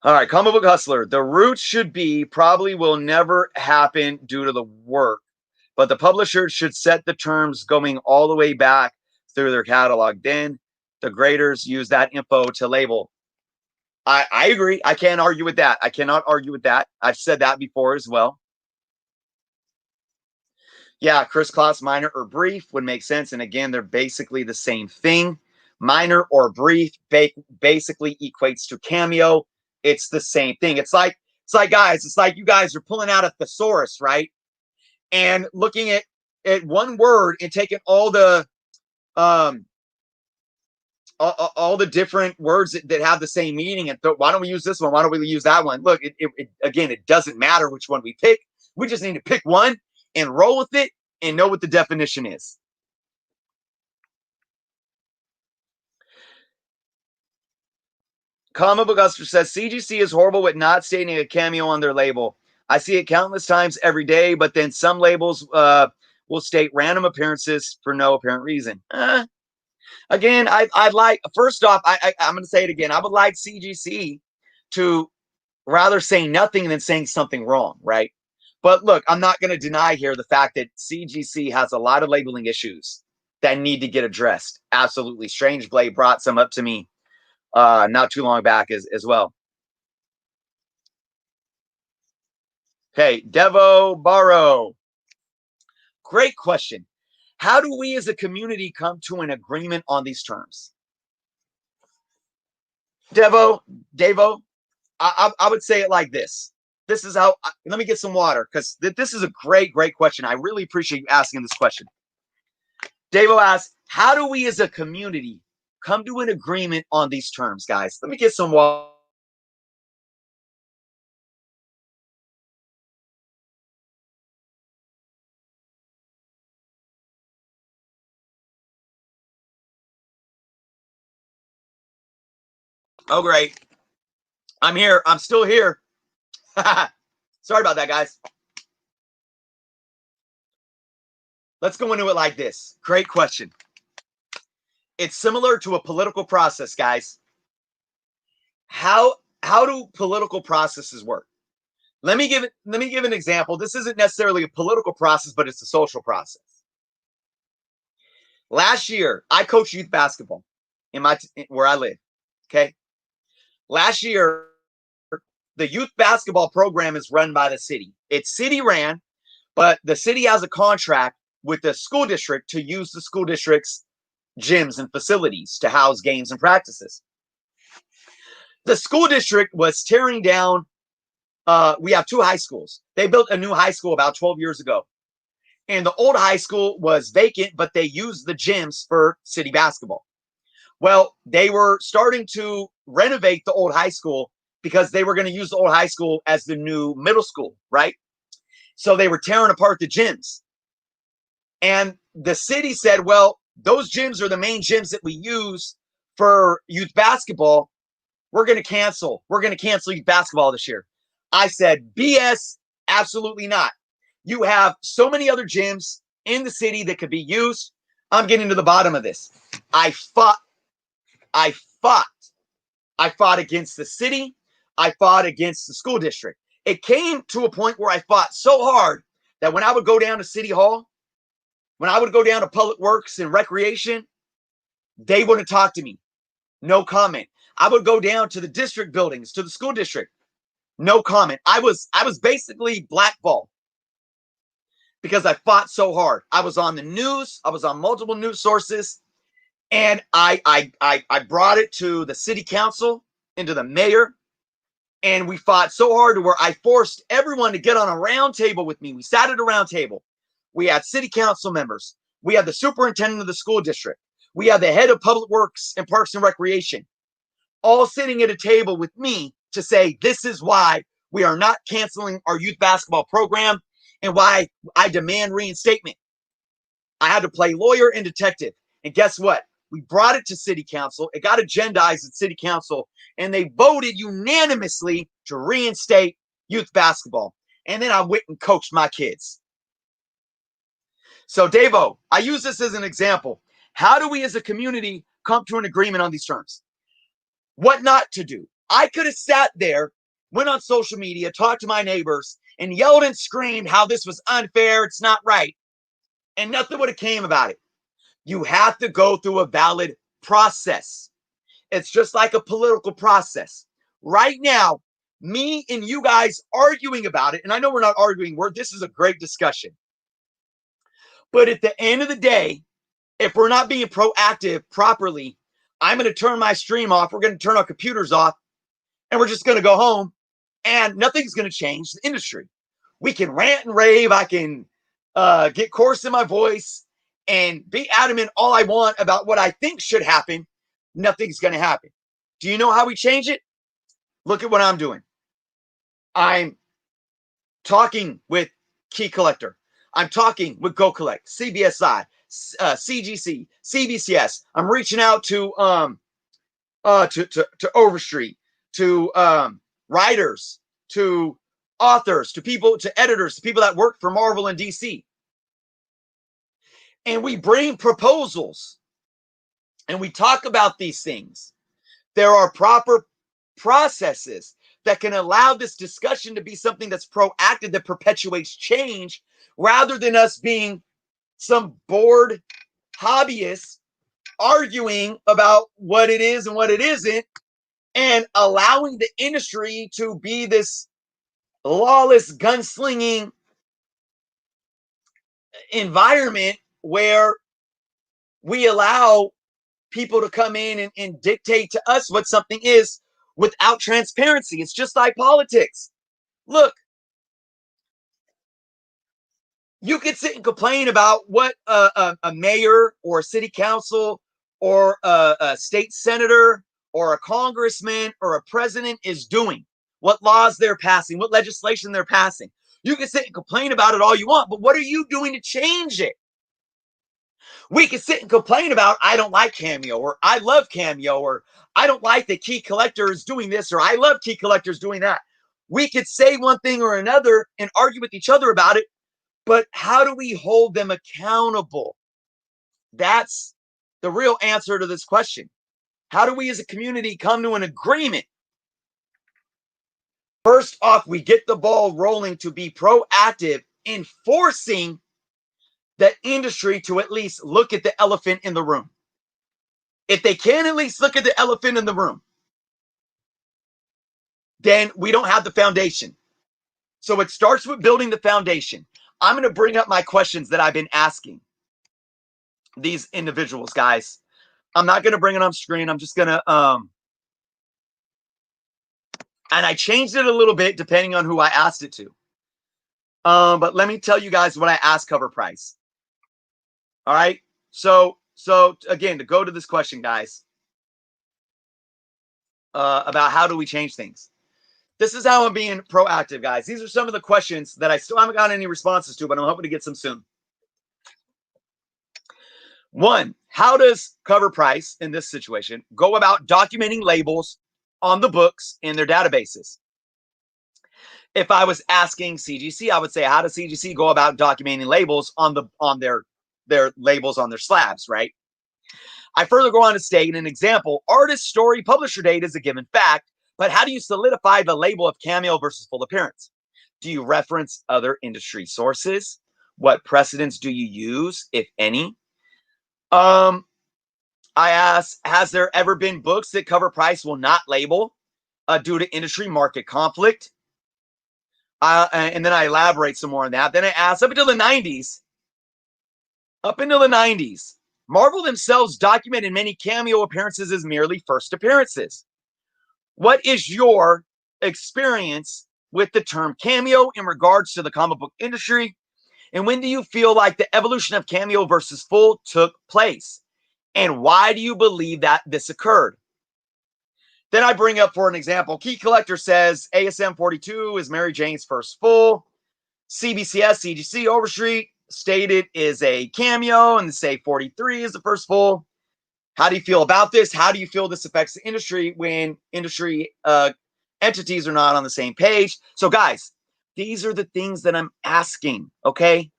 All right, Comic Book Hustler. The roots should be probably will never happen due to the work, but the publisher should set the terms going all the way back through their catalog. Then the graders use that info to label. I agree. I can't argue with that. I cannot argue with that. I've said that before as well. Yeah, crisscross, minor or brief would make sense. And again, they're basically the same thing. Minor or brief basically equates to Cameo. It's the same thing. It's like guys, it's like you guys are pulling out a thesaurus, right? And looking at one word and taking all the different words that have the same meaning and why don't we use this one? Why don't we use that one? Look, again, it doesn't matter which one we pick. We just need to pick one and roll with it and know what the definition is. Comic Book Hustler says CGC is horrible with not stating a cameo on their label. I see it countless times every day, but then some labels will state random appearances for no apparent reason. Again, I'd like, first off, I'm going to say it again. I would like CGC to rather say nothing than saying something wrong, right? But look, I'm not going to deny here the fact that CGC has a lot of labeling issues that need to get addressed. Absolutely. Strange Blade brought some up to me not too long back as well. Okay, Devo Barrow. Great question. How do we as a community come to an agreement on these terms? Devo, I would say it like this. This is how, let me get some water because this is a great question. I really appreciate you asking this question. Devo asks, how do we as a community come to an agreement on these terms, guys? Let me get some water. Oh, great. I'm here. I'm still here. Sorry about that, guys. Let's go into it like this. Great question. It's similar to a political process, guys. How do political processes work? Let me give an example. This isn't necessarily a political process, but it's a social process. Last year, I coached youth basketball in where I live. Okay. Last year, the youth basketball program is run by the city. It's city ran, but the city has a contract with the school district to use the school district's gyms and facilities to house games and practices. The school district was tearing down. We have two high schools. They built a new high school about 12 years ago. And the old high school was vacant, but they used the gyms for city basketball. Well, they were starting to renovate the old high school because they were going to use the old high school as the new middle school, right? So they were tearing apart the gyms. And the city said, well, those gyms are the main gyms that we use for youth basketball. We're going to cancel. We're going to cancel youth basketball this year. I said, BS, absolutely not. You have so many other gyms in the city that could be used. I'm getting to the bottom of this. I fought against the city. I fought against the school district. It came to a point where I fought so hard that when I would go down to City Hall, when I would go down to Public Works and Recreation, they wouldn't talk to me. No comment. I would go down to the district buildings, to the school district. No comment. I was basically blackballed because I fought so hard. I was on the news. I was on multiple news sources. And I brought it to the city council and to the mayor. And we fought so hard to where I forced everyone to get on a round table with me. We sat at a round table. We had city council members. We had the superintendent of the school district. We had the head of public works and parks and recreation, all sitting at a table with me to say, this is why we are not canceling our youth basketball program and why I demand reinstatement. I had to play lawyer and detective. And guess what? We brought it to city council. It got agendized at city council, and they voted unanimously to reinstate youth basketball. And then I went and coached my kids. So, Davo, I use this as an example. How do we as a community come to an agreement on these terms? What not to do? I could have sat there, went on social media, talked to my neighbors, and yelled and screamed how this was unfair, it's not right. And nothing would have came about it. You have to go through a valid process. It's just like a political process. Right now, me and you guys arguing about it, and I know we're not arguing, this is a great discussion. But at the end of the day, if we're not being proactive properly, I'm going to turn my stream off. We're going to turn our computers off, and we're just going to go home, and nothing's going to change the industry. We can rant and rave. I can get coarse in my voice and be adamant all I want about what I think should happen. Nothing's going to happen. Do you know how we change it? Look at what I'm doing. I'm talking with Key Collector. I'm talking with Go Collect, CBSI, CGC, CBCS. I'm reaching out to Overstreet, to writers, to authors, to people, to editors, to people that work for Marvel and DC. And we bring proposals and we talk about these things. There are proper processes that can allow this discussion to be something that's proactive, that perpetuates change, rather than us being some bored hobbyists arguing about what it is and what it isn't, and allowing the industry to be this lawless, gunslinging environment where we allow people to come in and dictate to us what something is without transparency. It's just like politics. Look, you could sit and complain about what a mayor or a city council or a state senator or a congressman or a president is doing, what laws they're passing, what legislation they're passing. You can sit and complain about it all you want, but what are you doing to change it? We can sit and complain about, I don't like Cameo, or I love Cameo, or I don't like that Key Collector is doing this, or I love Key Collectors doing that. We could say one thing or another and argue with each other about it, but how do we hold them accountable? That's the real answer to this question. How do we as a community come to an agreement? First off, we get the ball rolling to be proactive in forcing the industry to at least look at the elephant in the room. If they can at least look at the elephant in the room, then we don't have the foundation. So it starts with building the foundation. I'm going to bring up my questions that I've been asking these individuals, guys. I'm not going to bring it on screen. I'm just going to, and I changed it a little bit depending on who I asked it to. But let me tell you guys what I asked cover price. All right. So again, to go to this question, guys, about how do we change things? This is how I'm being proactive, guys. These are some of the questions that I still haven't gotten any responses to, but I'm hoping to get some soon. 1, how does Cover Price in this situation go about documenting labels on the books in their databases? If I was asking CGC, I would say, how does CGC go about documenting labels on their labels on their slabs, right? I further go on to state in an example, artist story publisher date is a given fact, but how do you solidify the label of Cameo versus full appearance? Do you reference other industry sources? What precedents do you use, if any? I ask, has there ever been books that Cover Price will not label due to industry market conflict? And then I elaborate some more on that. Then I ask, up until the 90s, Marvel themselves documented many cameo appearances as merely first appearances. What is your experience with the term cameo in regards to the comic book industry? And when do you feel like the evolution of cameo versus full took place? And why do you believe that this occurred? Then I bring up, for an example, Key Collector says ASM 42 is Mary Jane's first full. CBCS CGC Overstreet stated is a cameo, and say 43 is the first full. How do you feel about this? How do you feel this affects the industry when industry entities are not on the same page? So guys, these are the things that I'm asking, okay?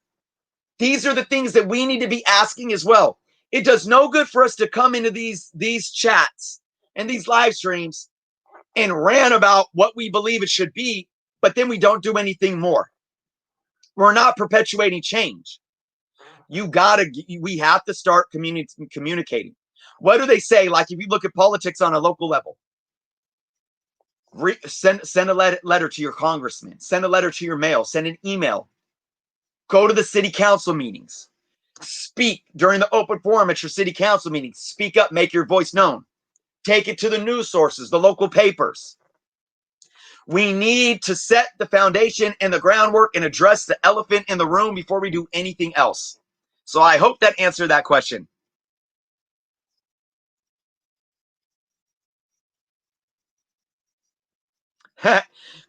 These are the things that we need to be asking as well. It does no good for us to come into these chats and these live streams and rant about what we believe it should be, but then we don't do anything more. We're not perpetuating change. We have to start communicating. What do they say? Like if you look at politics on a local level, send a letter to your congressman, send a letter to your mail, send an email, go to the city council meetings, speak during the open forum at your city council meetings, speak up, make your voice known, take it to the news sources, the local papers. We need to set the foundation and the groundwork and address the elephant in the room before we do anything else. So I hope that answered that question.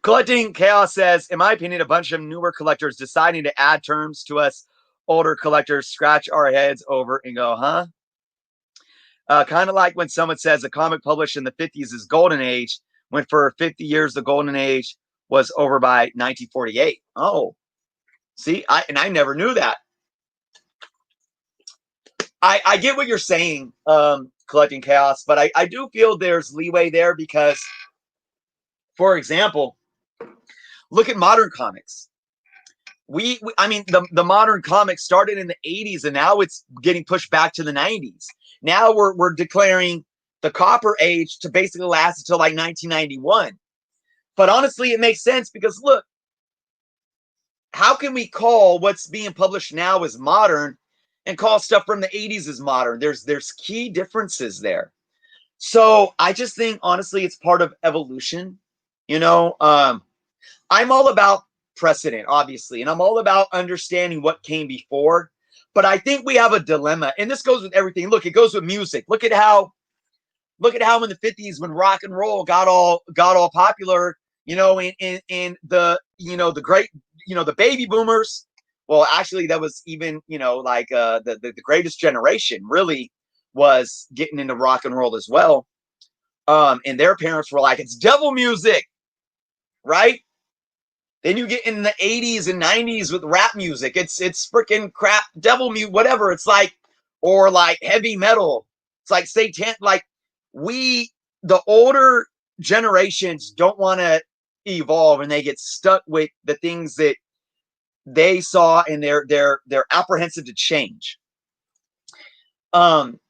Collecting Chaos says, in my opinion, a bunch of newer collectors deciding to add terms to us older collectors scratch our heads over and go, huh? Kind of like when someone says a comic published in the 50s is golden age, when for 50 years the golden age was over by 1948. Oh, see, I never knew that. I get what you're saying, Collecting Chaos, but I do feel there's leeway there because, for example, look at modern comics. I mean, the modern comics started in the 80s and now it's getting pushed back to the 90s. Now we're declaring the copper age to basically last until like 1991. But honestly, it makes sense because look, how can we call what's being published now as modern and call stuff from the 80s as modern? There's key differences there. So I just think honestly it's part of evolution. You know, I'm all about precedent, obviously, and I'm all about understanding what came before. But I think we have a dilemma, and this goes with everything. Look, it goes with music. Look at how in the 50s when rock and roll got all popular, you know, in the, you know, the great, you know, the baby boomers. Well, actually, that was even, you know, like the greatest generation really was getting into rock and roll as well. And their parents were like, it's devil music, right? Then you get in the 80s and 90s with rap music. It's freaking crap, devil music, whatever. It's like, or like heavy metal. It's like Satan. Like the older generations don't want to evolve, and they get stuck with the things that they saw, and they're apprehensive to change. But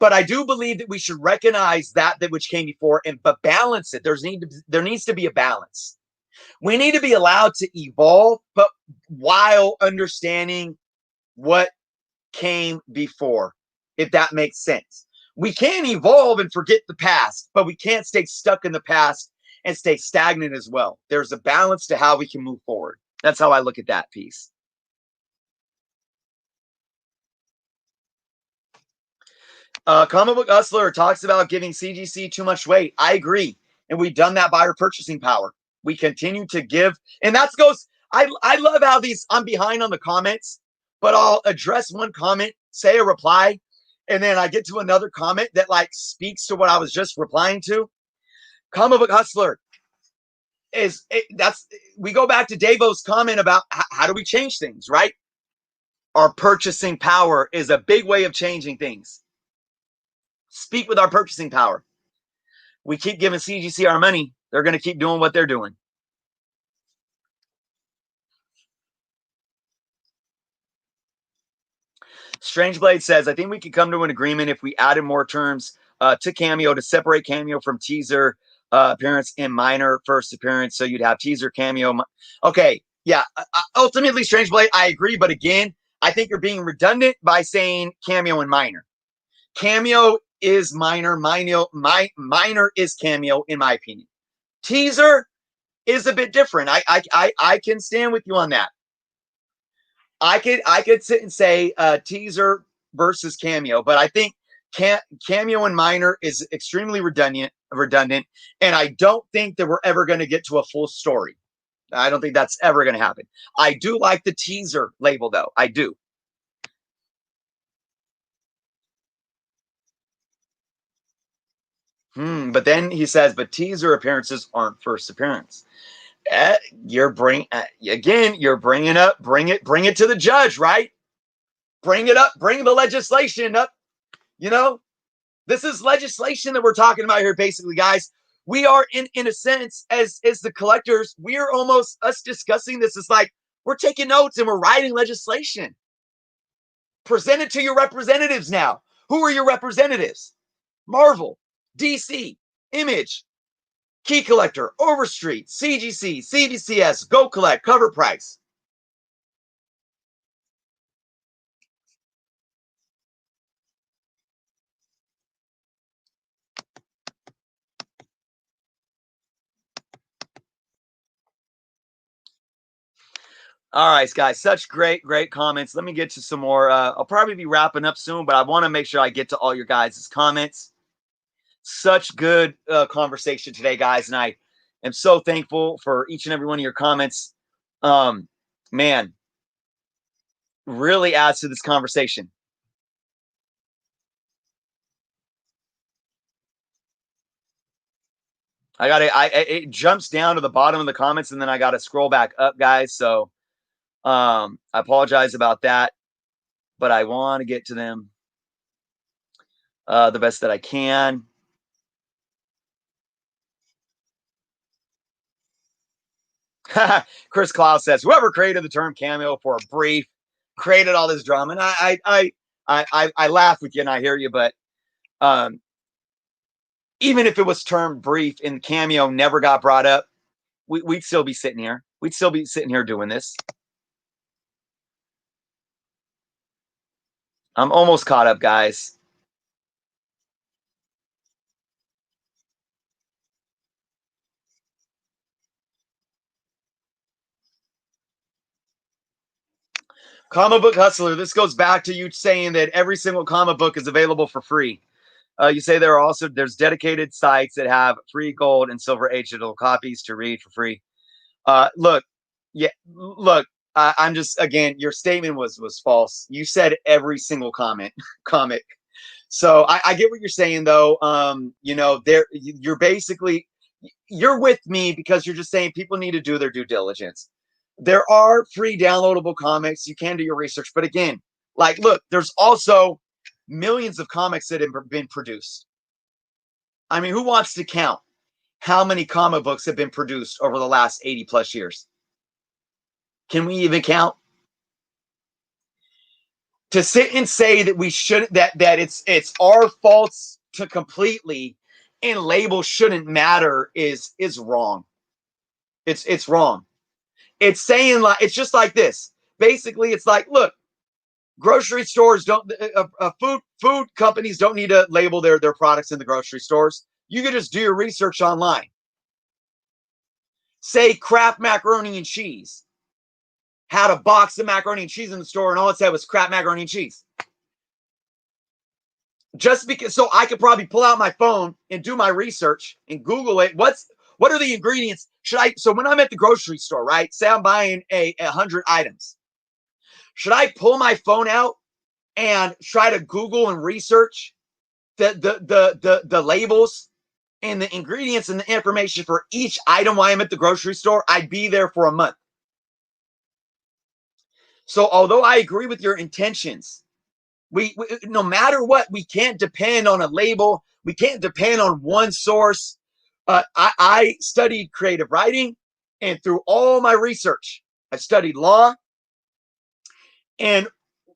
I do believe that we should recognize that which came before, but balance it. There needs to be a balance. We need to be allowed to evolve, but while understanding what came before, if that makes sense. We can evolve and forget the past, but we can't stay stuck in the past and stay stagnant as well. There's a balance to how we can move forward. That's how I look at that piece. Comic Book Hustler talks about giving CGC too much weight. I agree. And we've done that by our purchasing power. We continue to give, and that goes. I love how I'm behind on the comments, but I'll address one comment, say a reply, and then I get to another comment that like speaks to what I was just replying to. Comic Book Hustler we go back to Davo's comment about how do we change things, right? Our purchasing power is a big way of changing things. Speak with our purchasing power. We keep giving CGC our money, they're going to keep doing what they're doing. Strangeblade says, I think we could come to an agreement if we added more terms to Cameo to separate Cameo from teaser appearance and minor first appearance. So you'd have teaser, Cameo. Okay, yeah. Ultimately, Strangeblade, I agree. But again, I think you're being redundant by saying Cameo and minor. Cameo is minor. Minor is Cameo, in my opinion. Teaser is a bit different. I can stand with you on that. I could sit and say teaser versus Cameo, but I think Cameo and minor is extremely redundant, and I don't think that we're ever going to get to a full story. I don't think that's ever going to happen. I do like the teaser label, though. I do. But then he says, but teaser appearances aren't first appearance. You're bringing up, bring it to the judge, right? Bring it up, bring the legislation up. You know, this is legislation that we're talking about here, basically, guys. We are in a sense, as the collectors, we're almost us discussing this. It's like we're taking notes and we're writing legislation. Present it to your representatives now. Who are your representatives? Marvel, DC, Image, Key Collector, Overstreet, CGC, CBCS, Go Collect, Cover Price. All right, guys, such great comments. Let me get to some more. I'll probably be wrapping up soon, but I want to make sure I get to all your guys' comments. Such good conversation today, guys, and I am so thankful for each and every one of your comments. Man, really adds to this conversation. It jumps down to the bottom of the comments, and then I got to scroll back up, guys. So I apologize about that, but I want to get to them the best that I can. Chris Klaus says, whoever created the term cameo for a brief created all this drama. And I laugh with you and I hear you, but even if it was termed brief and cameo never got brought up, we'd still be sitting here. We'd still be sitting here doing this. I'm almost caught up, guys. Comic Book Hustler, this goes back to you saying that every single comic book is available for free. You say there's dedicated sites that have free gold and silver digital copies to read for free. Look, I'm just, again, your statement was false. You said every single comic. So I get what you're saying, though. You're basically, you're with me because you're just saying people need to do their due diligence. There are free downloadable comics. You can do your research. But again, like, look, there's also millions of comics that have been produced. I mean, who wants to count how many comic books have been produced over the last 80 plus years? Can we even count? To sit and say that we shouldn't, that it's our faults to completely and labels shouldn't matter is wrong. It's wrong. It's saying, like, it's just like this. Basically, it's like, look, grocery stores don't, food companies don't need to label their products in the grocery stores. You can just do your research online. Say Kraft macaroni and cheese had a box of macaroni and cheese in the store, and all it said was Kraft macaroni and cheese. Just because, so I could probably pull out my phone and do my research and Google it. what are the ingredients? So when I'm at the grocery store, right? Say I'm buying 100 items. Should I pull my phone out and try to Google and research the labels and the ingredients and the information for each item while I'm at the grocery store? I'd be there for a month. So although I agree with your intentions, we no matter what, we can't depend on a label. We can't depend on one source. I studied creative writing, and through all my research, I've studied law. And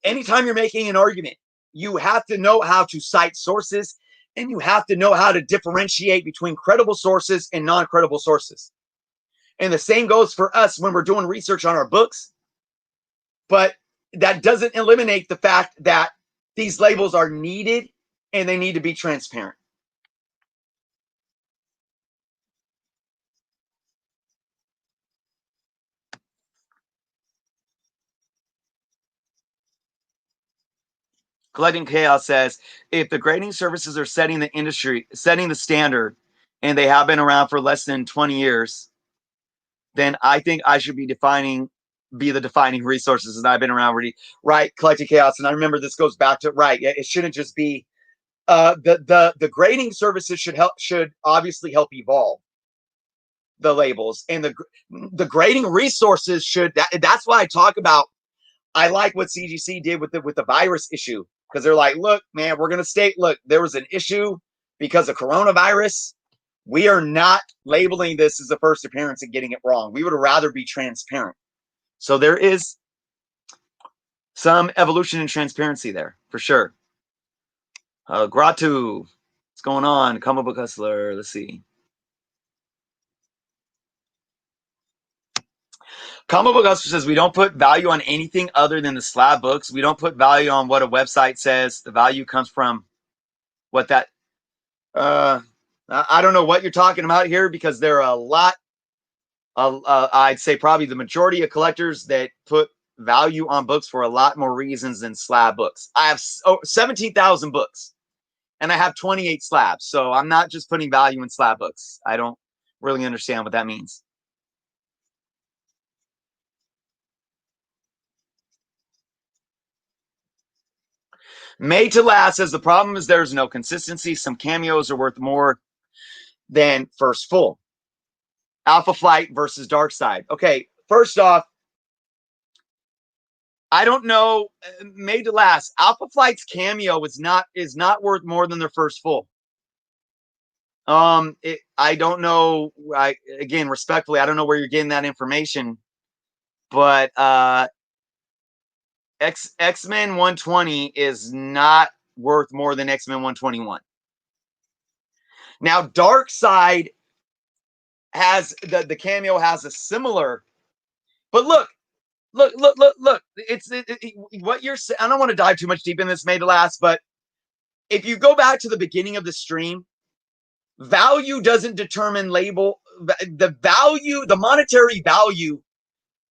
anytime you're making an argument, you have to know how to cite sources, and you have to know how to differentiate between credible sources and non-credible sources. And the same goes for us when we're doing research on our books. But that doesn't eliminate the fact that these labels are needed and they need to be transparent. Collecting Chaos says, if the grading services are setting the standard, and they have been around for less than 20 years, then I think I should be the defining resources. And I've been around already, right? Collecting Chaos. And I remember this goes back to, right, it shouldn't just be, the grading services should obviously help evolve the labels, and the grading resources that's why I talk about, I like what CGC did with the virus issue, because they're like, look, man, we're going to state, look, there was an issue because of coronavirus. We are not labeling this as a first appearance and getting it wrong. We would rather be transparent. So there is some evolution in transparency there, for sure. Gratu, what's going on? Comic Book Hustler, let's see. Comic Book Hustler says, we don't put value on anything other than the slab books. We don't put value on what a website says. The value comes from what that, I don't know what you're talking about here, because there are a lot, I'd say probably the majority of collectors that put value on books for a lot more reasons than slab books. I have 17,000 books, and I have 28 slabs. So I'm not just putting value in slab books. I don't really understand what that means. Made to Last says, the problem is there's no consistency. Some cameos are worth more than first full. Alpha Flight versus Dark Side. Okay, first off, I don't know. Made to Last. Alpha Flight's cameo is not worth more than their first full. I don't know. Again, respectfully, I don't know where you're getting that information, but X-Men 120 is not worth more than X-Men 121. Now, Dark Side has the cameo has a similar, but look. It's what you're saying. I don't want to dive too much deep in this, Made to Last, but if you go back to the beginning of the stream, value doesn't determine label. The monetary value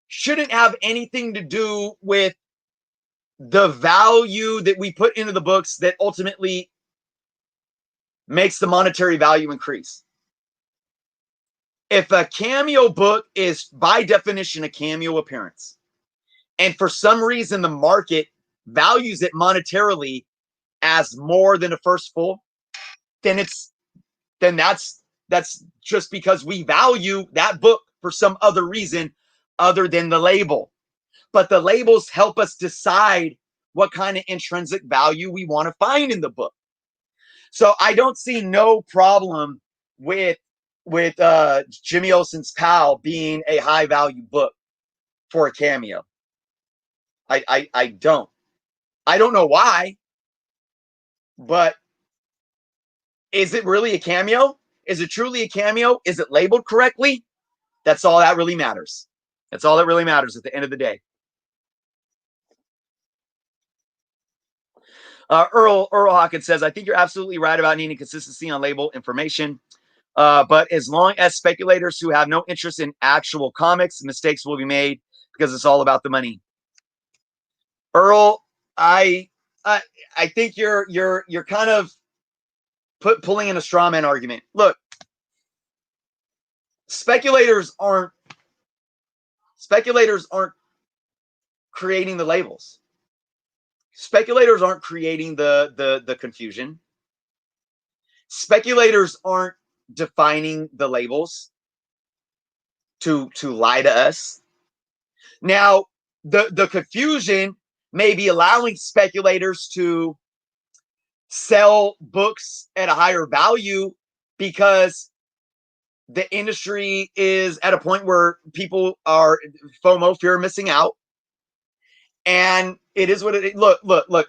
shouldn't have anything to do with the value that we put into the books that ultimately makes the monetary value increase. If a cameo book is by definition a cameo appearance, and for some reason the market values it monetarily as more than a first full, then that's just because we value that book for some other reason other than the label. But the labels help us decide what kind of intrinsic value we want to find in the book. So I don't see no problem with Jimmy Olsen's Pal being a high value book for a cameo. I don't. I don't know why, but is it really a cameo? Is it truly a cameo? Is it labeled correctly? That's all that really matters. That's all that really matters at the end of the day. Earl Hawkins says, I think you're absolutely right about needing consistency on label information. But as long as speculators who have no interest in actual comics, mistakes will be made because it's all about the money. Earl, I think you're kind of pulling in a straw man argument. Look, speculators aren't creating the labels. Speculators aren't creating the confusion. Speculators aren't defining the labels to lie to us. Now, the confusion may be allowing speculators to sell books at a higher value because the industry is at a point where people are FOMO, fear of missing out. And it is what it is. Look.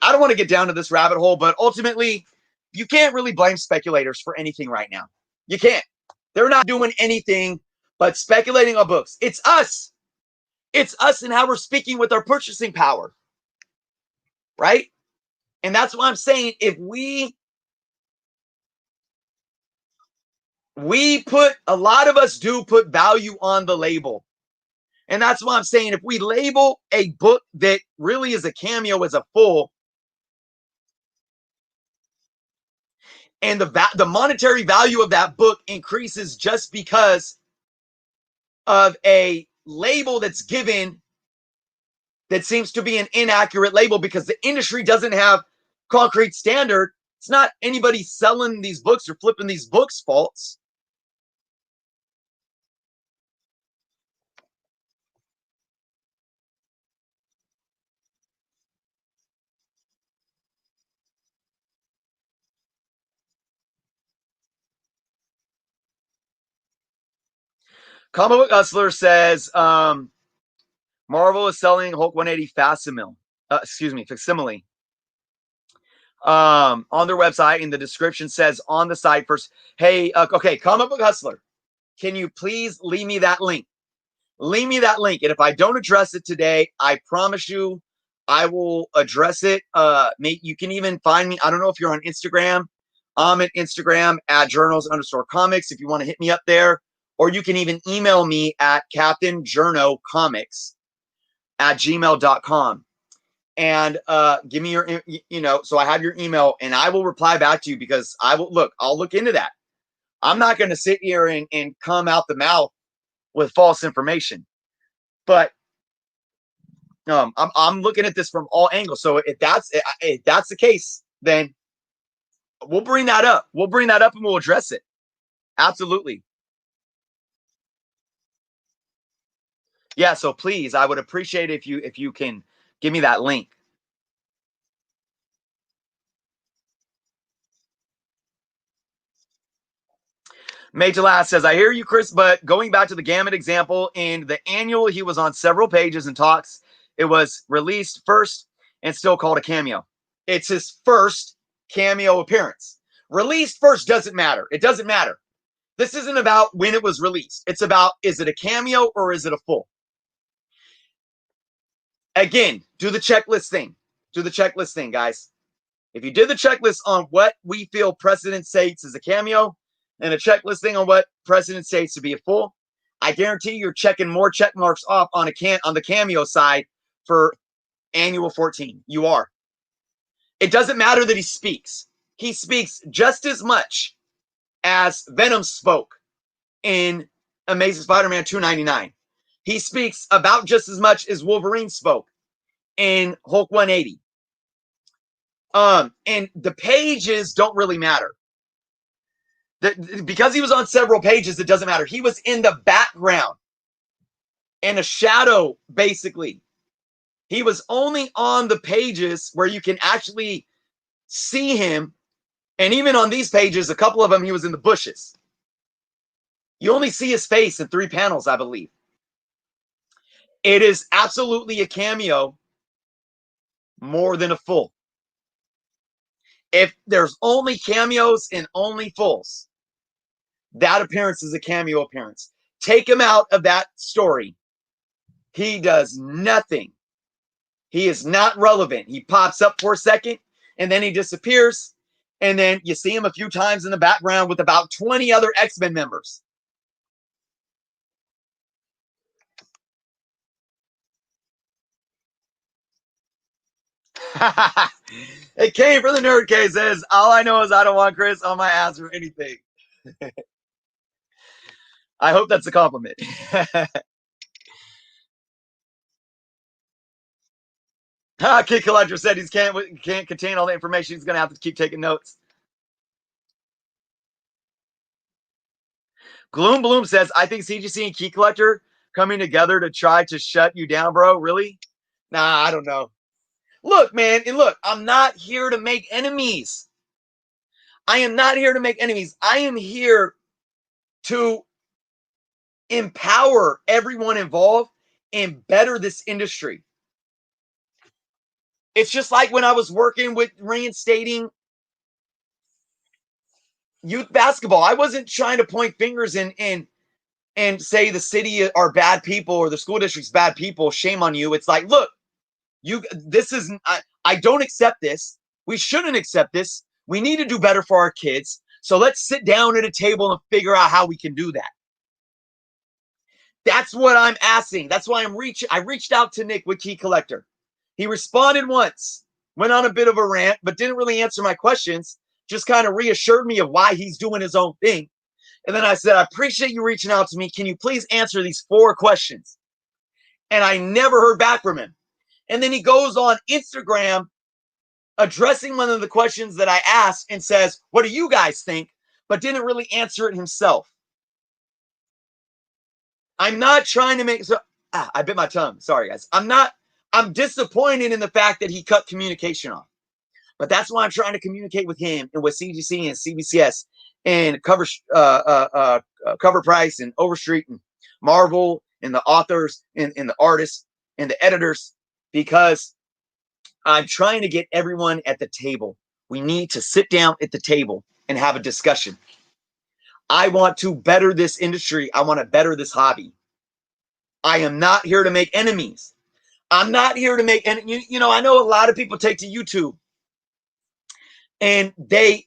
I don't want to get down to this rabbit hole, but ultimately, you can't really blame speculators for anything right now. You can't. They're not doing anything but speculating on books. It's us. It's us and how we're speaking with our purchasing power. Right? And that's why I'm saying if we put, a lot of us do put value on the label. And that's why I'm saying if we label a book that really is a Cameo as a full, and the monetary value of that book increases just because of a label that's given that seems to be an inaccurate label because the industry doesn't have concrete standard. It's not anybody selling these books or flipping these books' faults. Comic Book Hustler says Marvel is selling Hulk 180 facsimile. On their website, and the description says on the site first, hey, okay, Comic Book Hustler, can you please leave me that link? Leave me that link. And if I don't address it today, I promise you I will address it. You can even find me. I don't know if you're on Instagram. I'm at Instagram at journals_comics if you want to hit me up there. Or you can even email me at captainjournocomics@gmail.com. And give me your, so I have your email and I will reply back to you because I'll look into that. I'm not going to sit here and come out the mouth with false information, but I'm looking at this from all angles. So if that's the case, then we'll bring that up. We'll bring that up and we'll address it. Absolutely. Yeah. So please, I would appreciate it if you can give me that link. Major Last says, I hear you, Chris, but going back to the Gamut example, in the annual, he was on several pages and talks. It was released first and still called a cameo. It's his first cameo appearance. Released first doesn't matter. It doesn't matter. This isn't about when it was released. It's about, is it a cameo or is it a full? Again, do the checklist thing. Do the checklist thing, guys. If you did the checklist on what we feel precedent states is a cameo and a checklist thing on what precedent states to be a full, I guarantee you're checking more check marks off on the cameo side for annual 14. You are. It doesn't matter that he speaks. He speaks just as much as Venom spoke in Amazing Spider-Man 299. He speaks about just as much as Wolverine spoke in Hulk 180. And the pages don't really matter. Because he was on several pages, it doesn't matter. He was in the background, in a shadow, basically. He was only on the pages where you can actually see him. And even on these pages, a couple of them, he was in the bushes. You only see his face in 3 panels, I believe. It is absolutely a cameo more than a full. If there's only cameos and only fulls, that appearance is a cameo appearance. Take him out of that story. He does nothing. He is not relevant. He pops up for a second and then he disappears. And then you see him a few times in the background with about 20 other X-Men members. It came from the Nerd Cave. Says, all I know is I don't want Chris on my ass or anything. I hope that's a compliment. Kid Collector said he can't contain all the information. He's going to have to keep taking notes. Gloom Bloom says, I think CGC and Key Collector coming together to try to shut you down, bro. Really? Nah, I don't know. Look, man, and look, I'm not here to make enemies. I am not here to make enemies. I am here to empower everyone involved and better this industry. It's just like when I was working with reinstating youth basketball. I wasn't trying to point fingers and say the city are bad people or the school district's bad people. Shame on you. It's like, look, this is I don't accept this. We shouldn't accept this. We need to do better for our kids. So let's sit down at a table and figure out how we can do that. That's what I'm asking. That's why I reached out to Nick with Key Collector. He responded once, went on a bit of a rant, but didn't really answer my questions. Just kind of reassured me of why he's doing his own thing. And then I said, I appreciate you reaching out to me. Can you please answer these 4 questions? And I never heard back from him. And then he goes on Instagram addressing one of the questions that I asked and says, what do you guys think? But didn't really answer it himself. I'm not trying to make I bit my tongue. Sorry, guys. I'm disappointed in the fact that he cut communication off. But that's why I'm trying to communicate with him and with CGC and CBCS and Cover Price and Overstreet and Marvel and the authors and the artists and the editors, because I'm trying to get everyone at the table. We need to sit down at the table and have a discussion. I want to better this industry. I want to better this hobby. I am not here to make enemies. I'm not here to make, and you know, I know a lot of people take to YouTube and they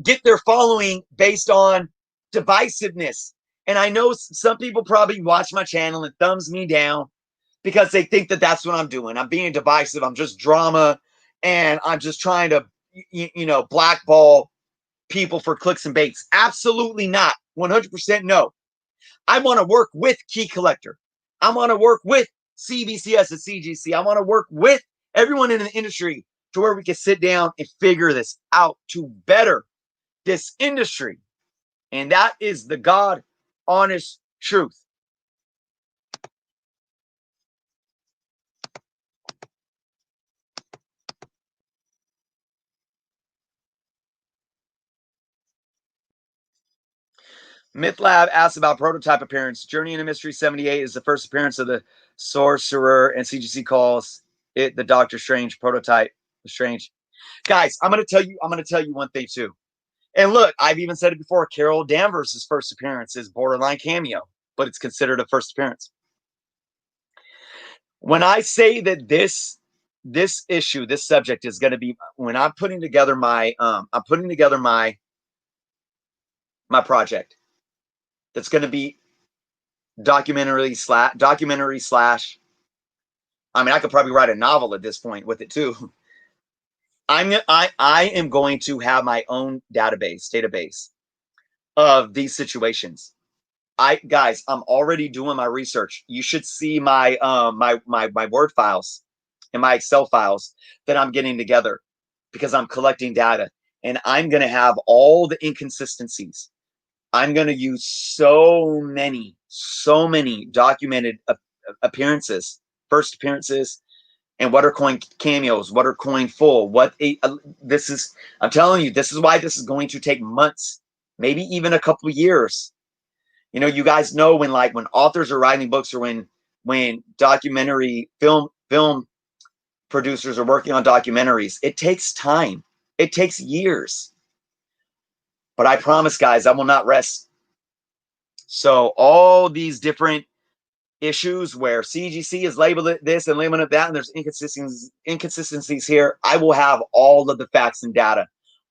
get their following based on divisiveness. And I know some people probably watch my channel and thumbs me down because they think that that's what I'm doing. I'm being divisive. I'm just drama, and I'm just trying to, you know, blackball people for clicks and baits. Absolutely not. 100% no. I want to work with Key Collector. I want to work with CBCS and CGC. I want to work with everyone in the industry to where we can sit down and figure this out to better this industry. And that is the God honest truth. MythLab asks about prototype appearance. Journey into Mystery 78 is the first appearance of the Sorcerer, and CGC calls it the Doctor Strange prototype. Strange. Guys, I'm gonna tell you one thing too. And look, I've even said it before. Carol Danvers' first appearance is borderline cameo, but it's considered a first appearance. When I say that this issue, this subject is going to be, when I'm putting together my my project that's going to be documentary slash. I mean, I could probably write a novel at this point with it too. I am going to have my own database of these situations. Guys, I'm already doing my research. You should see my my Word files and my Excel files that I'm getting together because I'm collecting data, and I'm going to have all the inconsistencies. I'm going to use so many documented appearances, first appearances, and what are coin cameos, what are coin full, this is, I'm telling you, this is why this is going to take months, maybe even a couple of years. You know, you guys know when authors are writing books, or when documentary film producers are working on documentaries, it takes time. It takes years. But I promise, guys, I will not rest. So all these different issues where CGC is labeled this and labeled it that, and there's inconsistencies here, I will have all of the facts and data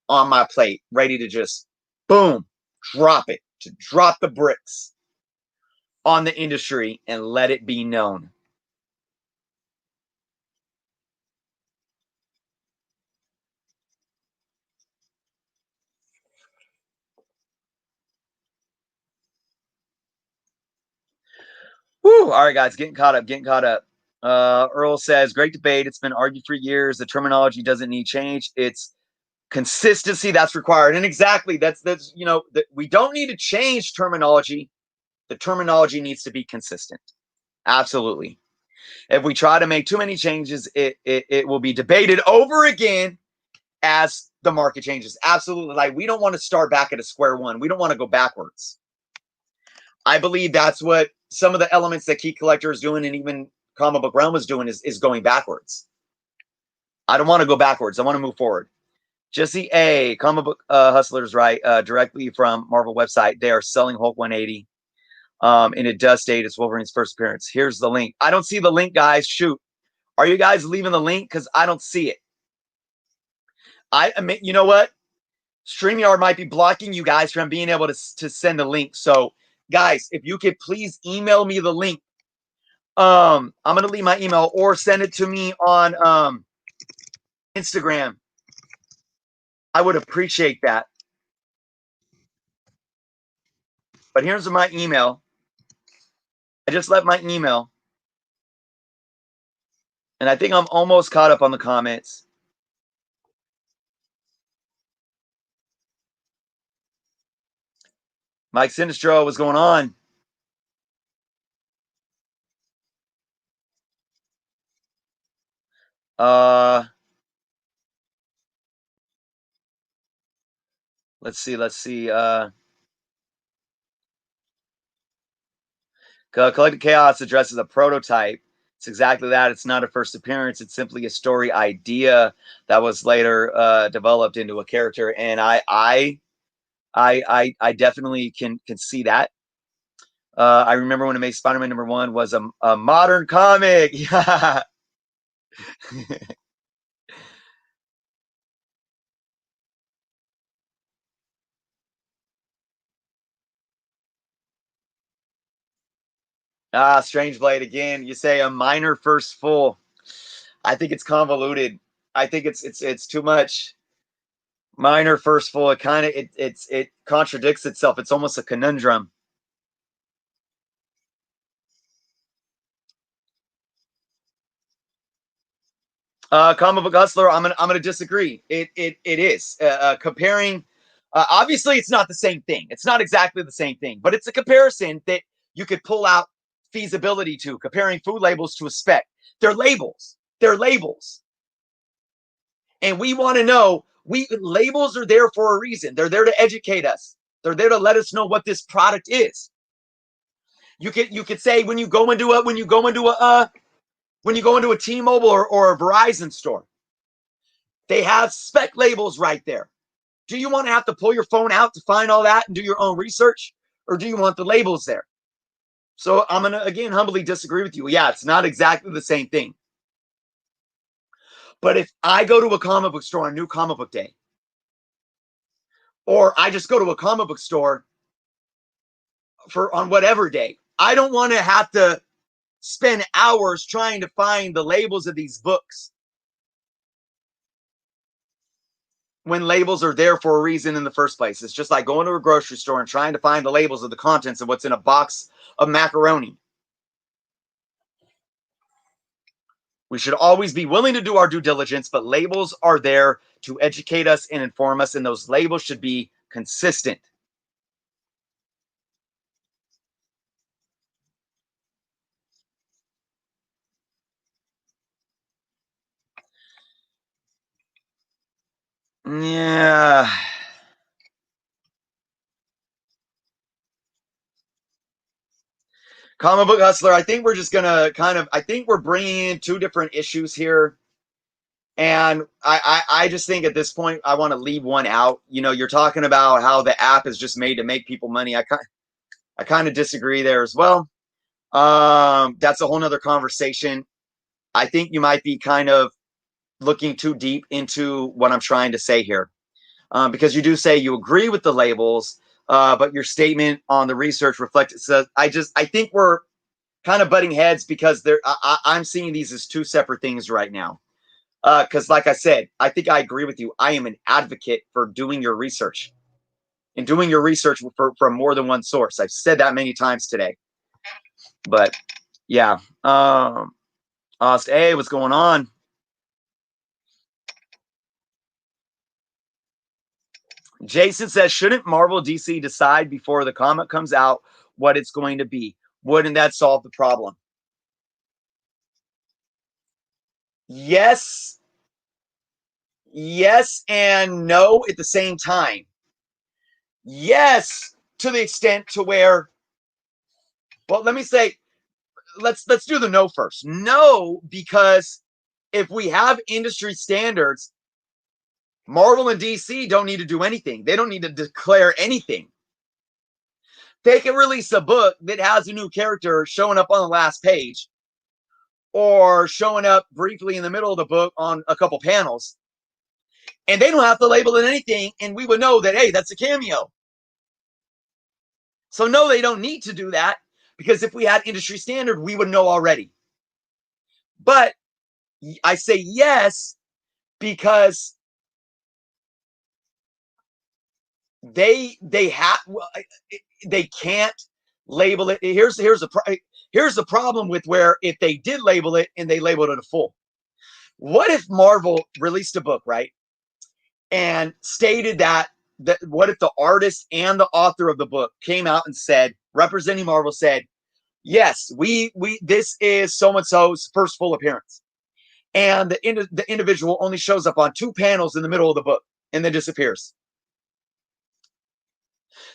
on my plate, ready to just boom, drop it, to drop the bricks on the industry and let it be known. Woo! All right, guys, getting caught up. Earl says, great debate. It's been argued for years. The terminology doesn't need change. It's consistency that's required. And exactly, that's we don't need to change terminology. The terminology needs to be consistent. Absolutely. If we try to make too many changes, it will be debated over again as the market changes. Absolutely. Like, we don't want to start back at a square one. We don't want to go backwards. I believe that's what some of the elements that Key Collector is doing, and even Comic Book Realm is doing, is going backwards. I don't want to go backwards. I want to move forward. Jesse A, Comic Book Hustlers, right? Directly from Marvel website. They are selling Hulk 180. And it does state it's Wolverine's first appearance. Here's the link. I don't see the link, guys. Shoot. Are you guys leaving the link? Because I don't see it. I mean, you know what? StreamYard might be blocking you guys from being able to send a link. So, guys, if you could please email me the link. I'm going to leave my email, or send it to me on Instagram. I would appreciate that. But here's my email. I just left my email. And I think I'm almost caught up on the comments. Mike Sinistro, what's going on? Let's see. Collective Chaos addresses a prototype. It's exactly that. It's not a first appearance. It's simply a story idea that was later developed into a character. And I definitely can see that. I remember when Amazing Spider-Man #1 was a modern comic. Yeah. Strange Blade again. You say a minor first full. I think it's convoluted. I think it's too much. Minor first full. It kind of it contradicts itself. It's almost a conundrum. Comic Book Hustler, I'm gonna disagree. It is comparing. Obviously, it's not the same thing. It's not exactly the same thing, but it's a comparison that you could pull out feasibility to. Comparing food labels to a spec. They're labels. They're labels, and we want to know. Labels are there for a reason. They're there to educate us. They're there to let us know what this product is. You could say when you go into a T-Mobile or a Verizon store, they have spec labels right there. Do you want to have to pull your phone out to find all that and do your own research? Or do you want the labels there? So I'm going to, again, humbly disagree with you. Yeah, it's not exactly the same thing. But if I go to a comic book store on New Comic Book Day, or I just go to a comic book store on whatever day, I don't want to have to spend hours trying to find the labels of these books, when labels are there for a reason in the first place. It's just like going to a grocery store and trying to find the labels of the contents of what's in a box of macaroni. We should always be willing to do our due diligence, but labels are there to educate us and inform us, and those labels should be consistent. Yeah. Comic Book Hustler, I think we're just going to I think we're bringing in two different issues here. And I just think at this point, I want to leave one out. You're talking about how the app is just made to make people money. I kind of disagree there as well. That's a whole nother conversation. I think you might be kind of looking too deep into what I'm trying to say here. Because you do say you agree with the labels, but your statement on the research reflects. I think we're kind of butting heads, because I'm seeing these as two separate things right now. Because like I said, I think I agree with you. I am an advocate for doing your research, and doing your research from more than one source. I've said that many times today. But yeah. Asked, hey, what's going on? Jason says, shouldn't Marvel DC decide before the comic comes out what it's going to be? Wouldn't that solve the problem? Yes. Yes and no at the same time. Yes, to the extent to where, well, let me say, let's do the no first. No, because if we have industry standards, Marvel and DC don't need to do anything. They don't need to declare anything. They can release a book that has a new character showing up on the last page or showing up briefly in the middle of the book on a couple panels. And they don't have to label it anything, and we would know that, hey, that's a cameo. So no, they don't need to do that, because if we had industry standard, we would know already. But I say yes because they have, they can't label it. Here's the problem with where if they did label it and they labeled it a full. What if Marvel released a book, right, and stated that what if the artist and the author of the book came out and said, representing Marvel, said, yes, we this is so and so's first full appearance, and the individual only shows up on 2 panels in the middle of the book and then disappears.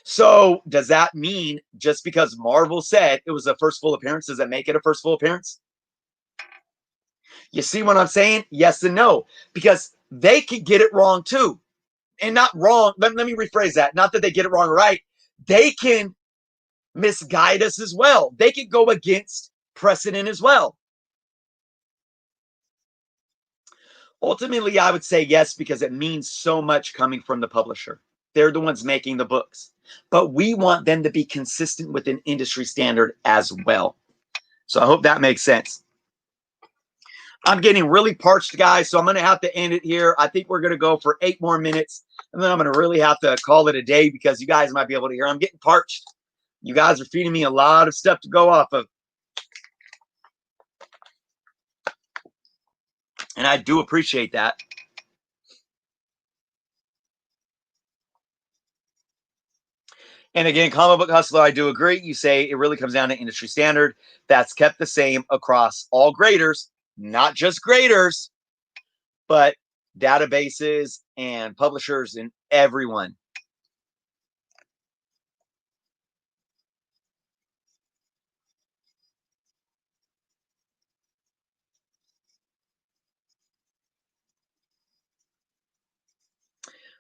So does that mean just because Marvel said it was a first full appearance, does that make it a first full appearance? You see what I'm saying? Yes and no, because they could get it wrong too. And not wrong. Let me rephrase that. Not that they get it wrong or right. They can misguide us as well. They could go against precedent as well. Ultimately, I would say yes, because it means so much coming from the publisher. They're the ones making the books. But we want them to be consistent with an industry standard as well. So I hope that makes sense. I'm getting really parched, guys, so I'm going to have to end it here. I think we're going to go for 8 more minutes, and then I'm going to really have to call it a day, because you guys might be able to hear I'm getting parched. You guys are feeding me a lot of stuff to go off of. And I do appreciate that. And again, Comic Book Hustler, I do agree. You say it really comes down to industry standard. That's kept the same across all graders, not just graders, but databases and publishers and everyone.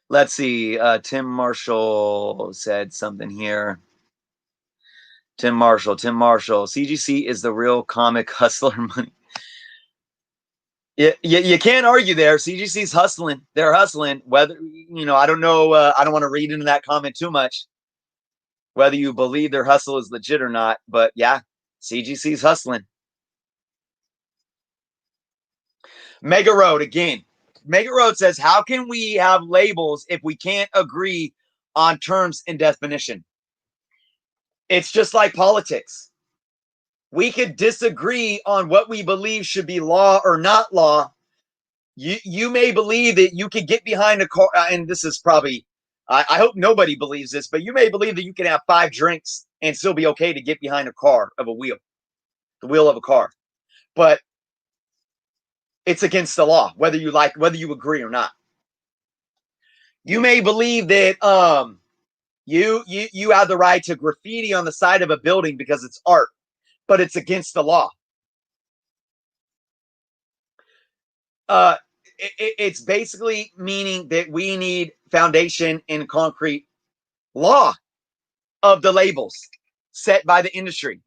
Let's see. Tim Marshall said something here. Tim Marshall. CGC is the real comic hustler money. You can't argue there. CGC's hustling. They're hustling. Whether, I don't know. I don't want to read into that comment too much, whether you believe their hustle is legit or not. But yeah, CGC's hustling. Mega Road again. Mega Road says, how can we have labels if we can't agree on terms and definition? It's just like politics. We could disagree on what we believe should be law or not law. You may believe that you could get behind a car, and this is probably, I hope nobody believes this, but you may believe that you can have 5 drinks and still be okay to get behind the wheel of a car. But it's against the law, whether you agree or not. You may believe that you have the right to graffiti on the side of a building because it's art, but it's against the law. It's basically meaning that we need foundation in concrete law of the labels set by the industry.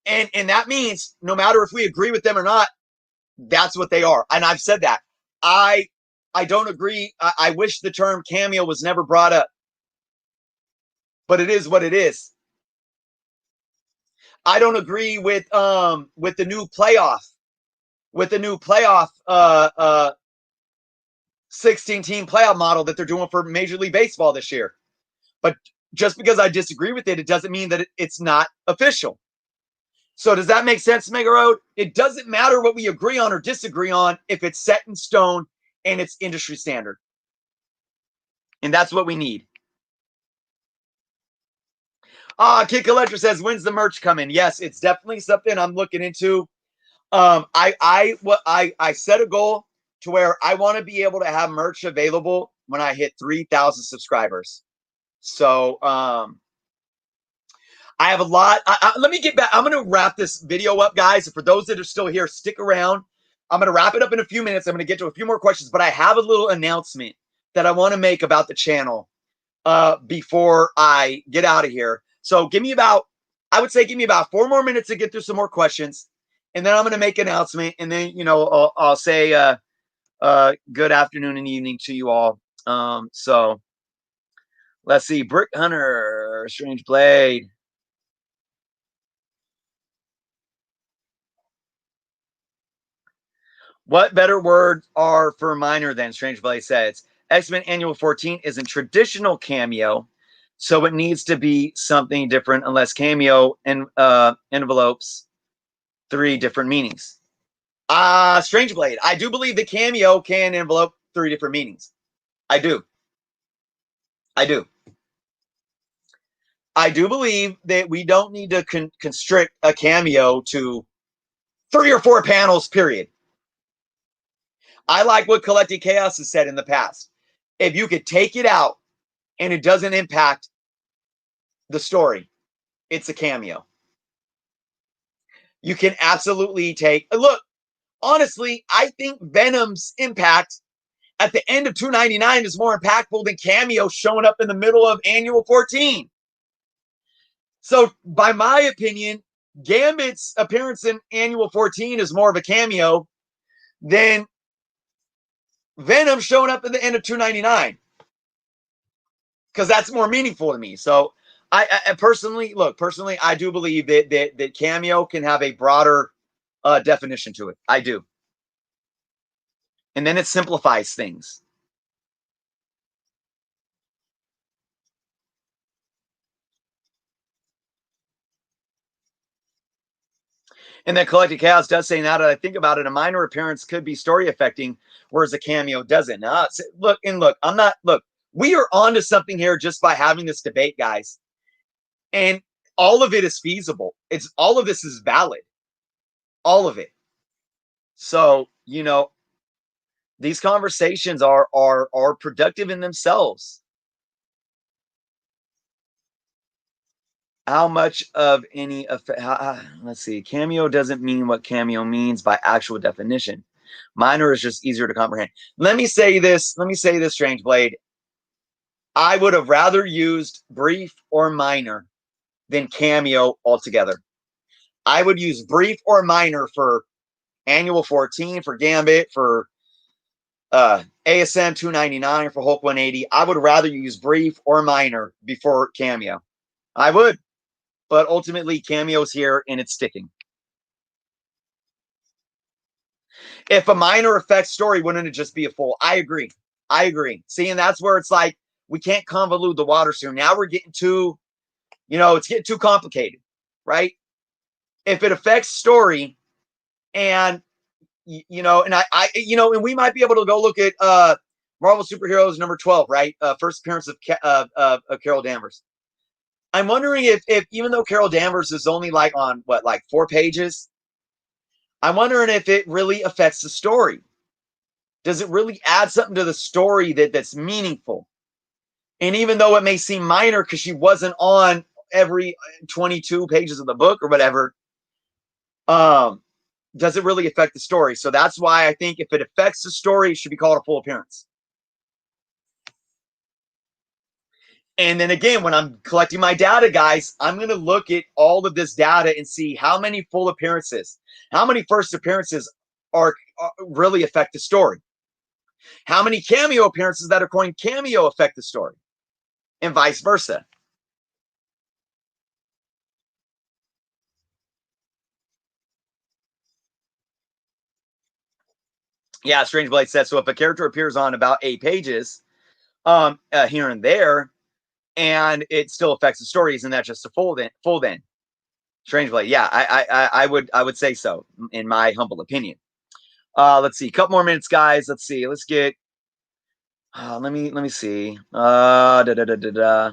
And that means no matter if we agree with them or not, that's what they are. And I've said that. I don't agree. I wish the term cameo was never brought up, but it is what it is. I don't agree with the new playoff 16-team playoff model that they're doing for Major League Baseball this year. But just because I disagree with it, it doesn't mean that it's not official. So does that make sense, Mega Road? It doesn't matter what we agree on or disagree on if it's set in stone and it's industry standard. And that's what we need. Kid Collector says, when's the merch coming? Yes, it's definitely something I'm looking into. I set a goal to where I want to be able to have merch available when I hit 3,000 subscribers. So I have a lot. Let me get back. I'm going to wrap this video up, guys. For those that are still here, stick around. I'm going to wrap it up in a few minutes. I'm going to get to a few more questions, but I have a little announcement that I want to make about the channel before I get out of here. So give me about 4 more minutes to get through some more questions. And then I'm going to make an announcement. And then, I'll say good afternoon and evening to you all. So let's see. Brick Hunter, Strange Blade. What better words are for minor than Strange Blade says? X-Men Annual 14 isn't traditional Cameo, so it needs to be something different unless Cameo envelopes 3 different meanings. Strange Blade. I do believe the Cameo can envelope 3 different meanings. I do. I do believe that we don't need to constrict a Cameo to 3 or 4 panels, period. I like what Collected Chaos has said in the past. If you could take it out and it doesn't impact the story, it's a Cameo. You can absolutely look, honestly, I think Venom's impact at the end of 299 is more impactful than Cameo showing up in the middle of Annual 14. So, by my opinion, Gambit's appearance in Annual 14 is more of a cameo than Venom showing up at the end of 299, because that's more meaningful to me. So, I personally, I do believe that Cameo can have a broader definition to it. I do. And then it simplifies things. And then Collected Chaos does say, now that I think about it, a minor appearance could be story affecting, whereas a cameo doesn't. Look, we are onto something here just by having this debate, guys. And all of it is feasible. All of this is valid. All of it. So, these conversations are productive in themselves. How much of any effect? Let's see. Cameo doesn't mean what cameo means by actual definition. Minor is just easier to comprehend. Let me say this, Strange Blade. I would have rather used brief or minor than cameo altogether. I would use brief or minor for Annual 14, for Gambit, for ASM 299, for Hulk 180. I would rather use brief or minor before cameo. I would. But ultimately, cameo's here and it's sticking. If a minor effect story, wouldn't it just be a full? I agree. See, and that's where it's like, we can't convolute the waters here. Now we're getting too, it's getting too complicated, right? If it affects story and, and we might be able to go look at Marvel Superheroes number 12, right? First appearance of Carol Danvers. I'm wondering if even though Carol Danvers is only like on 4 pages, I'm wondering if it really affects the story. Does it really add something to the story that's meaningful? And even though it may seem minor because she wasn't on every 22 pages of the book or whatever, does it really affect the story? So that's why I think if it affects the story, it should be called a full appearance. And then again, when I'm collecting my data, guys, I'm going to look at all of this data and see how many full appearances, how many first appearances are really affect the story. How many cameo appearances that are coined cameo affect the story, and vice versa. Yeah, Strange Blade says, so if a character appears on about 8 pages here and there, and it still affects the story, isn't that just a full then? Strange play. Yeah, I would say so, in my humble opinion. Let's see, a couple more minutes, guys. Let's see. Let's get. Let me see. Da, da, da, da, da.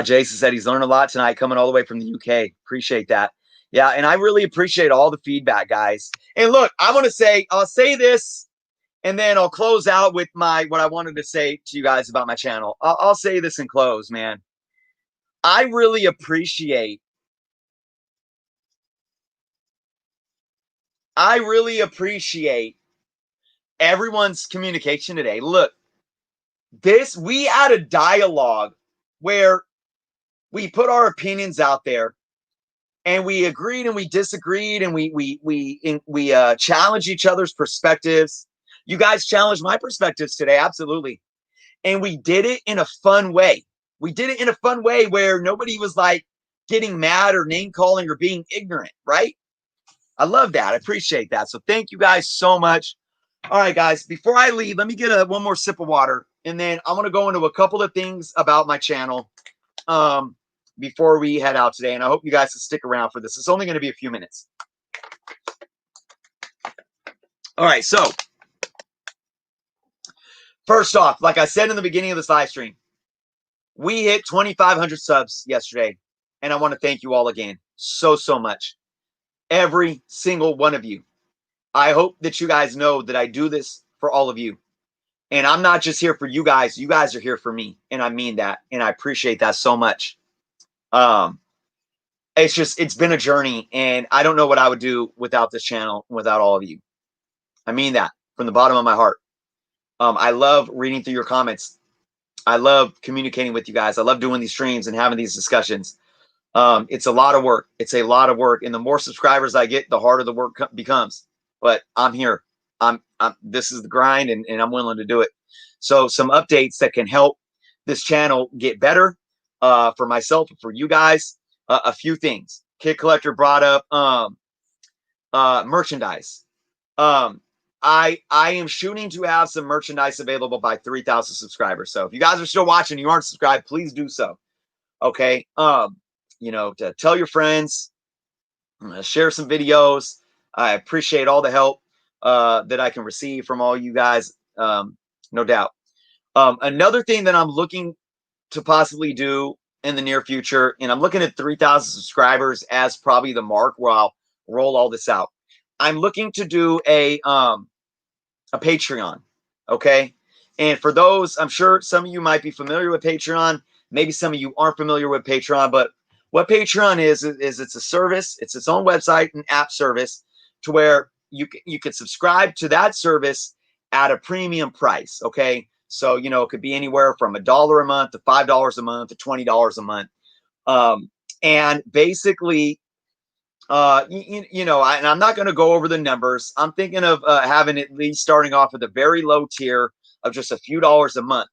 Jason said he's learned a lot tonight, coming all the way from the UK. Appreciate that. Yeah, and I really appreciate all the feedback, guys. And look, I'll say this, and then I'll close out with what I wanted to say to you guys about my channel. I'll say this and close, man. I really appreciate everyone's communication today. Look, we had a dialogue where we put our opinions out there, and we agreed and we disagreed, and we challenged each other's perspectives. You guys challenged my perspectives today, absolutely, and we did it in a fun way. We did it in a fun way where nobody was like getting mad or name calling or being ignorant, right? I love that. I appreciate that. So thank you guys so much. All right, guys, before I leave, let me get one more sip of water, and then I want to go into a couple of things about my channel before we head out today. And I hope you guys will stick around for this. It's only going to be a few minutes. All right, so first off, like I said in the beginning of this live stream, we hit 2,500 subs yesterday, and I want to thank you all again so much. Every single one of you. I hope that you guys know that I do this for all of you. And I'm not just here for you guys. You guys are here for me. And I mean that. And I appreciate that so much. It's been a journey. And I don't know what I would do without this channel, without all of you. I mean that from the bottom of my heart. I love reading through your comments. I love communicating with you guys. I love doing these streams and having these discussions. It's a lot of work. It's a lot of work. And the more subscribers I get, the harder the work becomes. But I'm here. This is the grind, and I'm willing to do it. So some updates that can help this channel get better for myself and for you guys. A few things. Kid Collector brought up merchandise. I am shooting to have some merchandise available by 3,000 subscribers. So if you guys are still watching, you aren't subscribed, please do so. Okay. To tell your friends, share some videos. I appreciate all the help that I can receive from all you guys, no doubt. Another thing that I'm looking to possibly do in the near future, and I'm looking at 3,000 subscribers as probably the mark where I'll roll all this out. I'm looking to do a Patreon, okay? And for those, I'm sure some of you might be familiar with Patreon. Maybe some of you aren't familiar with Patreon, but what Patreon is it's a service. It's its own website and app service to where you can subscribe to that service at a premium price, okay? So, it could be anywhere from $1 a month to $5 a month to $20 a month. And basically, and I'm not going to go over the numbers. I'm thinking of having at least starting off with a very low tier of just a few dollars a month,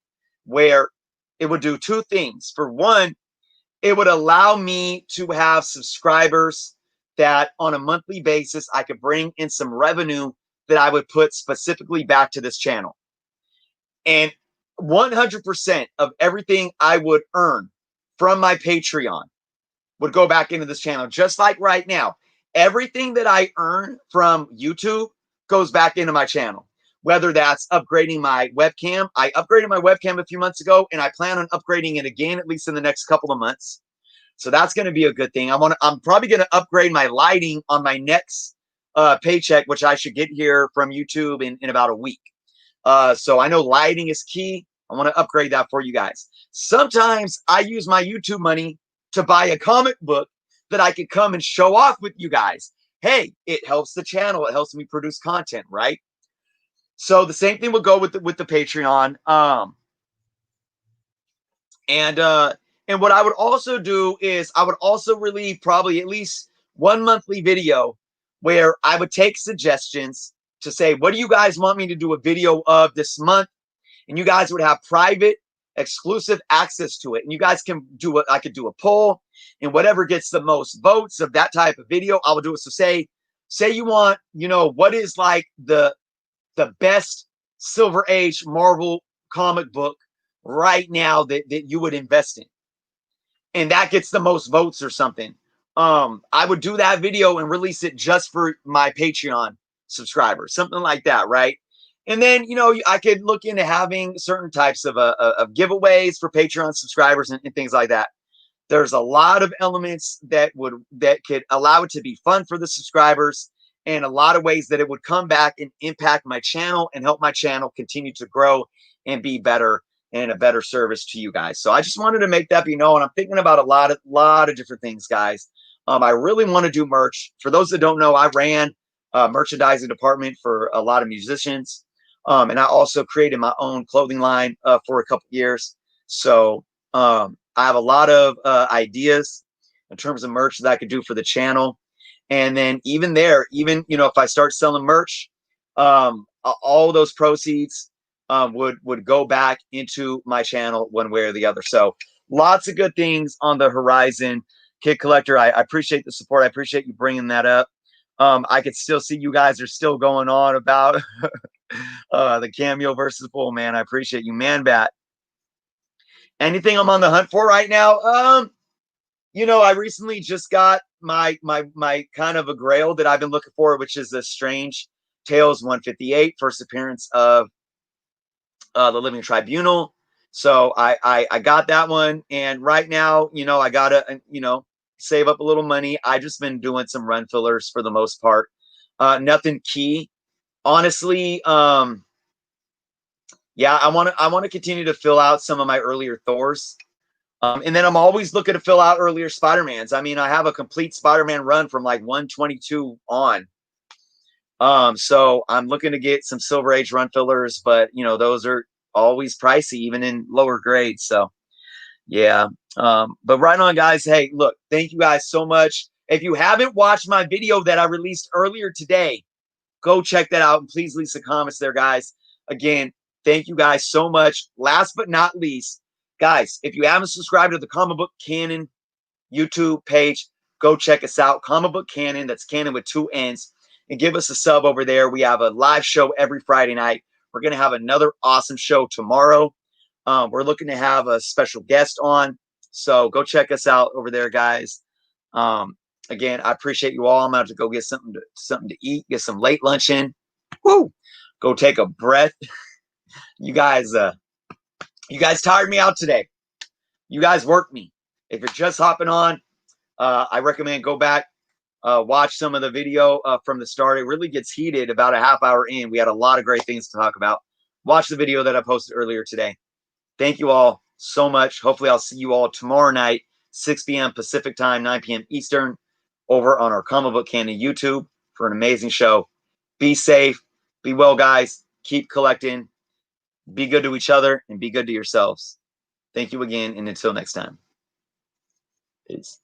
where it would do two things. For one, it would allow me to have subscribers that on a monthly basis, I could bring in some revenue that I would put specifically back to this channel. And 100% of everything I would earn from my Patreon would go back into this channel. Just like right now, everything that I earn from YouTube goes back into my channel. Whether that's upgrading my webcam. I upgraded my webcam a few months ago, and I plan on upgrading it again, at least in the next couple of months. So that's going to be a good thing. I'm probably going to upgrade my lighting on my next paycheck, which I should get here from YouTube in about a week. So I know lighting is key. I want to upgrade that for you guys. Sometimes I use my YouTube money to buy a comic book that I could come and show off with you guys. Hey, it helps the channel. It helps me produce content, right? So the same thing will go with the Patreon. And what I would also do is I would also release probably at least one monthly video where I would take suggestions to say, what do you guys want me to do a video of this month? And you guys would have private exclusive access to it. And you guys can do what I could do a poll, and whatever gets the most votes of that type of video, I will do it. So say you want, what is like the best Silver Age Marvel comic book right now that you would invest in, and that gets the most votes or something. I would do that video and release it just for my Patreon subscribers, something like that, right? And then, I could look into having certain types of giveaways for Patreon subscribers and things like that. There's a lot of elements that could allow it to be fun for the subscribers, and a lot of ways that it would come back and impact my channel and help my channel continue to grow and be better and a better service to you guys. So I just wanted to make that be known. I'm thinking about a lot of different things, guys. I really want to do merch. For those that don't know, I ran a merchandising department for a lot of musicians. And I also created my own clothing line for a couple years. So I have a lot of ideas in terms of merch that I could do for the channel. And then even if I start selling merch, all those proceeds would go back into my channel one way or the other. So lots of good things on the horizon. Kid Collector, I appreciate the support. I appreciate you bringing that up. I could still see you guys are still going on about the Cameo versus Bull, man. I appreciate you, Man Bat. Anything I'm on the hunt for right now? I recently just got my kind of a grail that I've been looking for, which is the Strange Tales 158, first appearance of the Living Tribunal. So I got that one, and right now, I gotta save up a little money. I just been doing some run fillers for the most part. Nothing key, honestly. Yeah, I want to continue to fill out some of my earlier Thors. And then I'm always looking to fill out earlier Spider-Mans. I mean, I have a complete Spider-Man run from like 122 on. So I'm looking to get some Silver Age run fillers, but those are always pricey, even in lower grades. So yeah. But right on, guys. Hey, look, thank you guys so much. If you haven't watched my video that I released earlier today, go check that out, and please leave some comments there, guys. Again, thank you guys so much. Last but not least, guys, if you haven't subscribed to the Comic Book Canon YouTube page, go check us out. Comic Book Canon, that's Canon with 2 N's, and give us a sub over there. We have a live show every Friday night. We're going to have another awesome show tomorrow. We're looking to have a special guest on, so go check us out over there, guys. Again, I appreciate you all. I'm about to go get something to eat, get some late lunch in. Woo! Go take a breath. You guys tired me out today. You guys worked me. If you're just hopping on, I recommend go back, watch some of the video from the start. It really gets heated about a half hour in. We had a lot of great things to talk about. Watch the video that I posted earlier today. Thank you all so much. Hopefully, I'll see you all tomorrow night, 6 p.m. Pacific time, 9 p.m. Eastern, over on our Comic Book Canon YouTube for an amazing show. Be safe. Be well, guys. Keep collecting. Be good to each other and be good to yourselves. Thank you again, and until next time. Peace.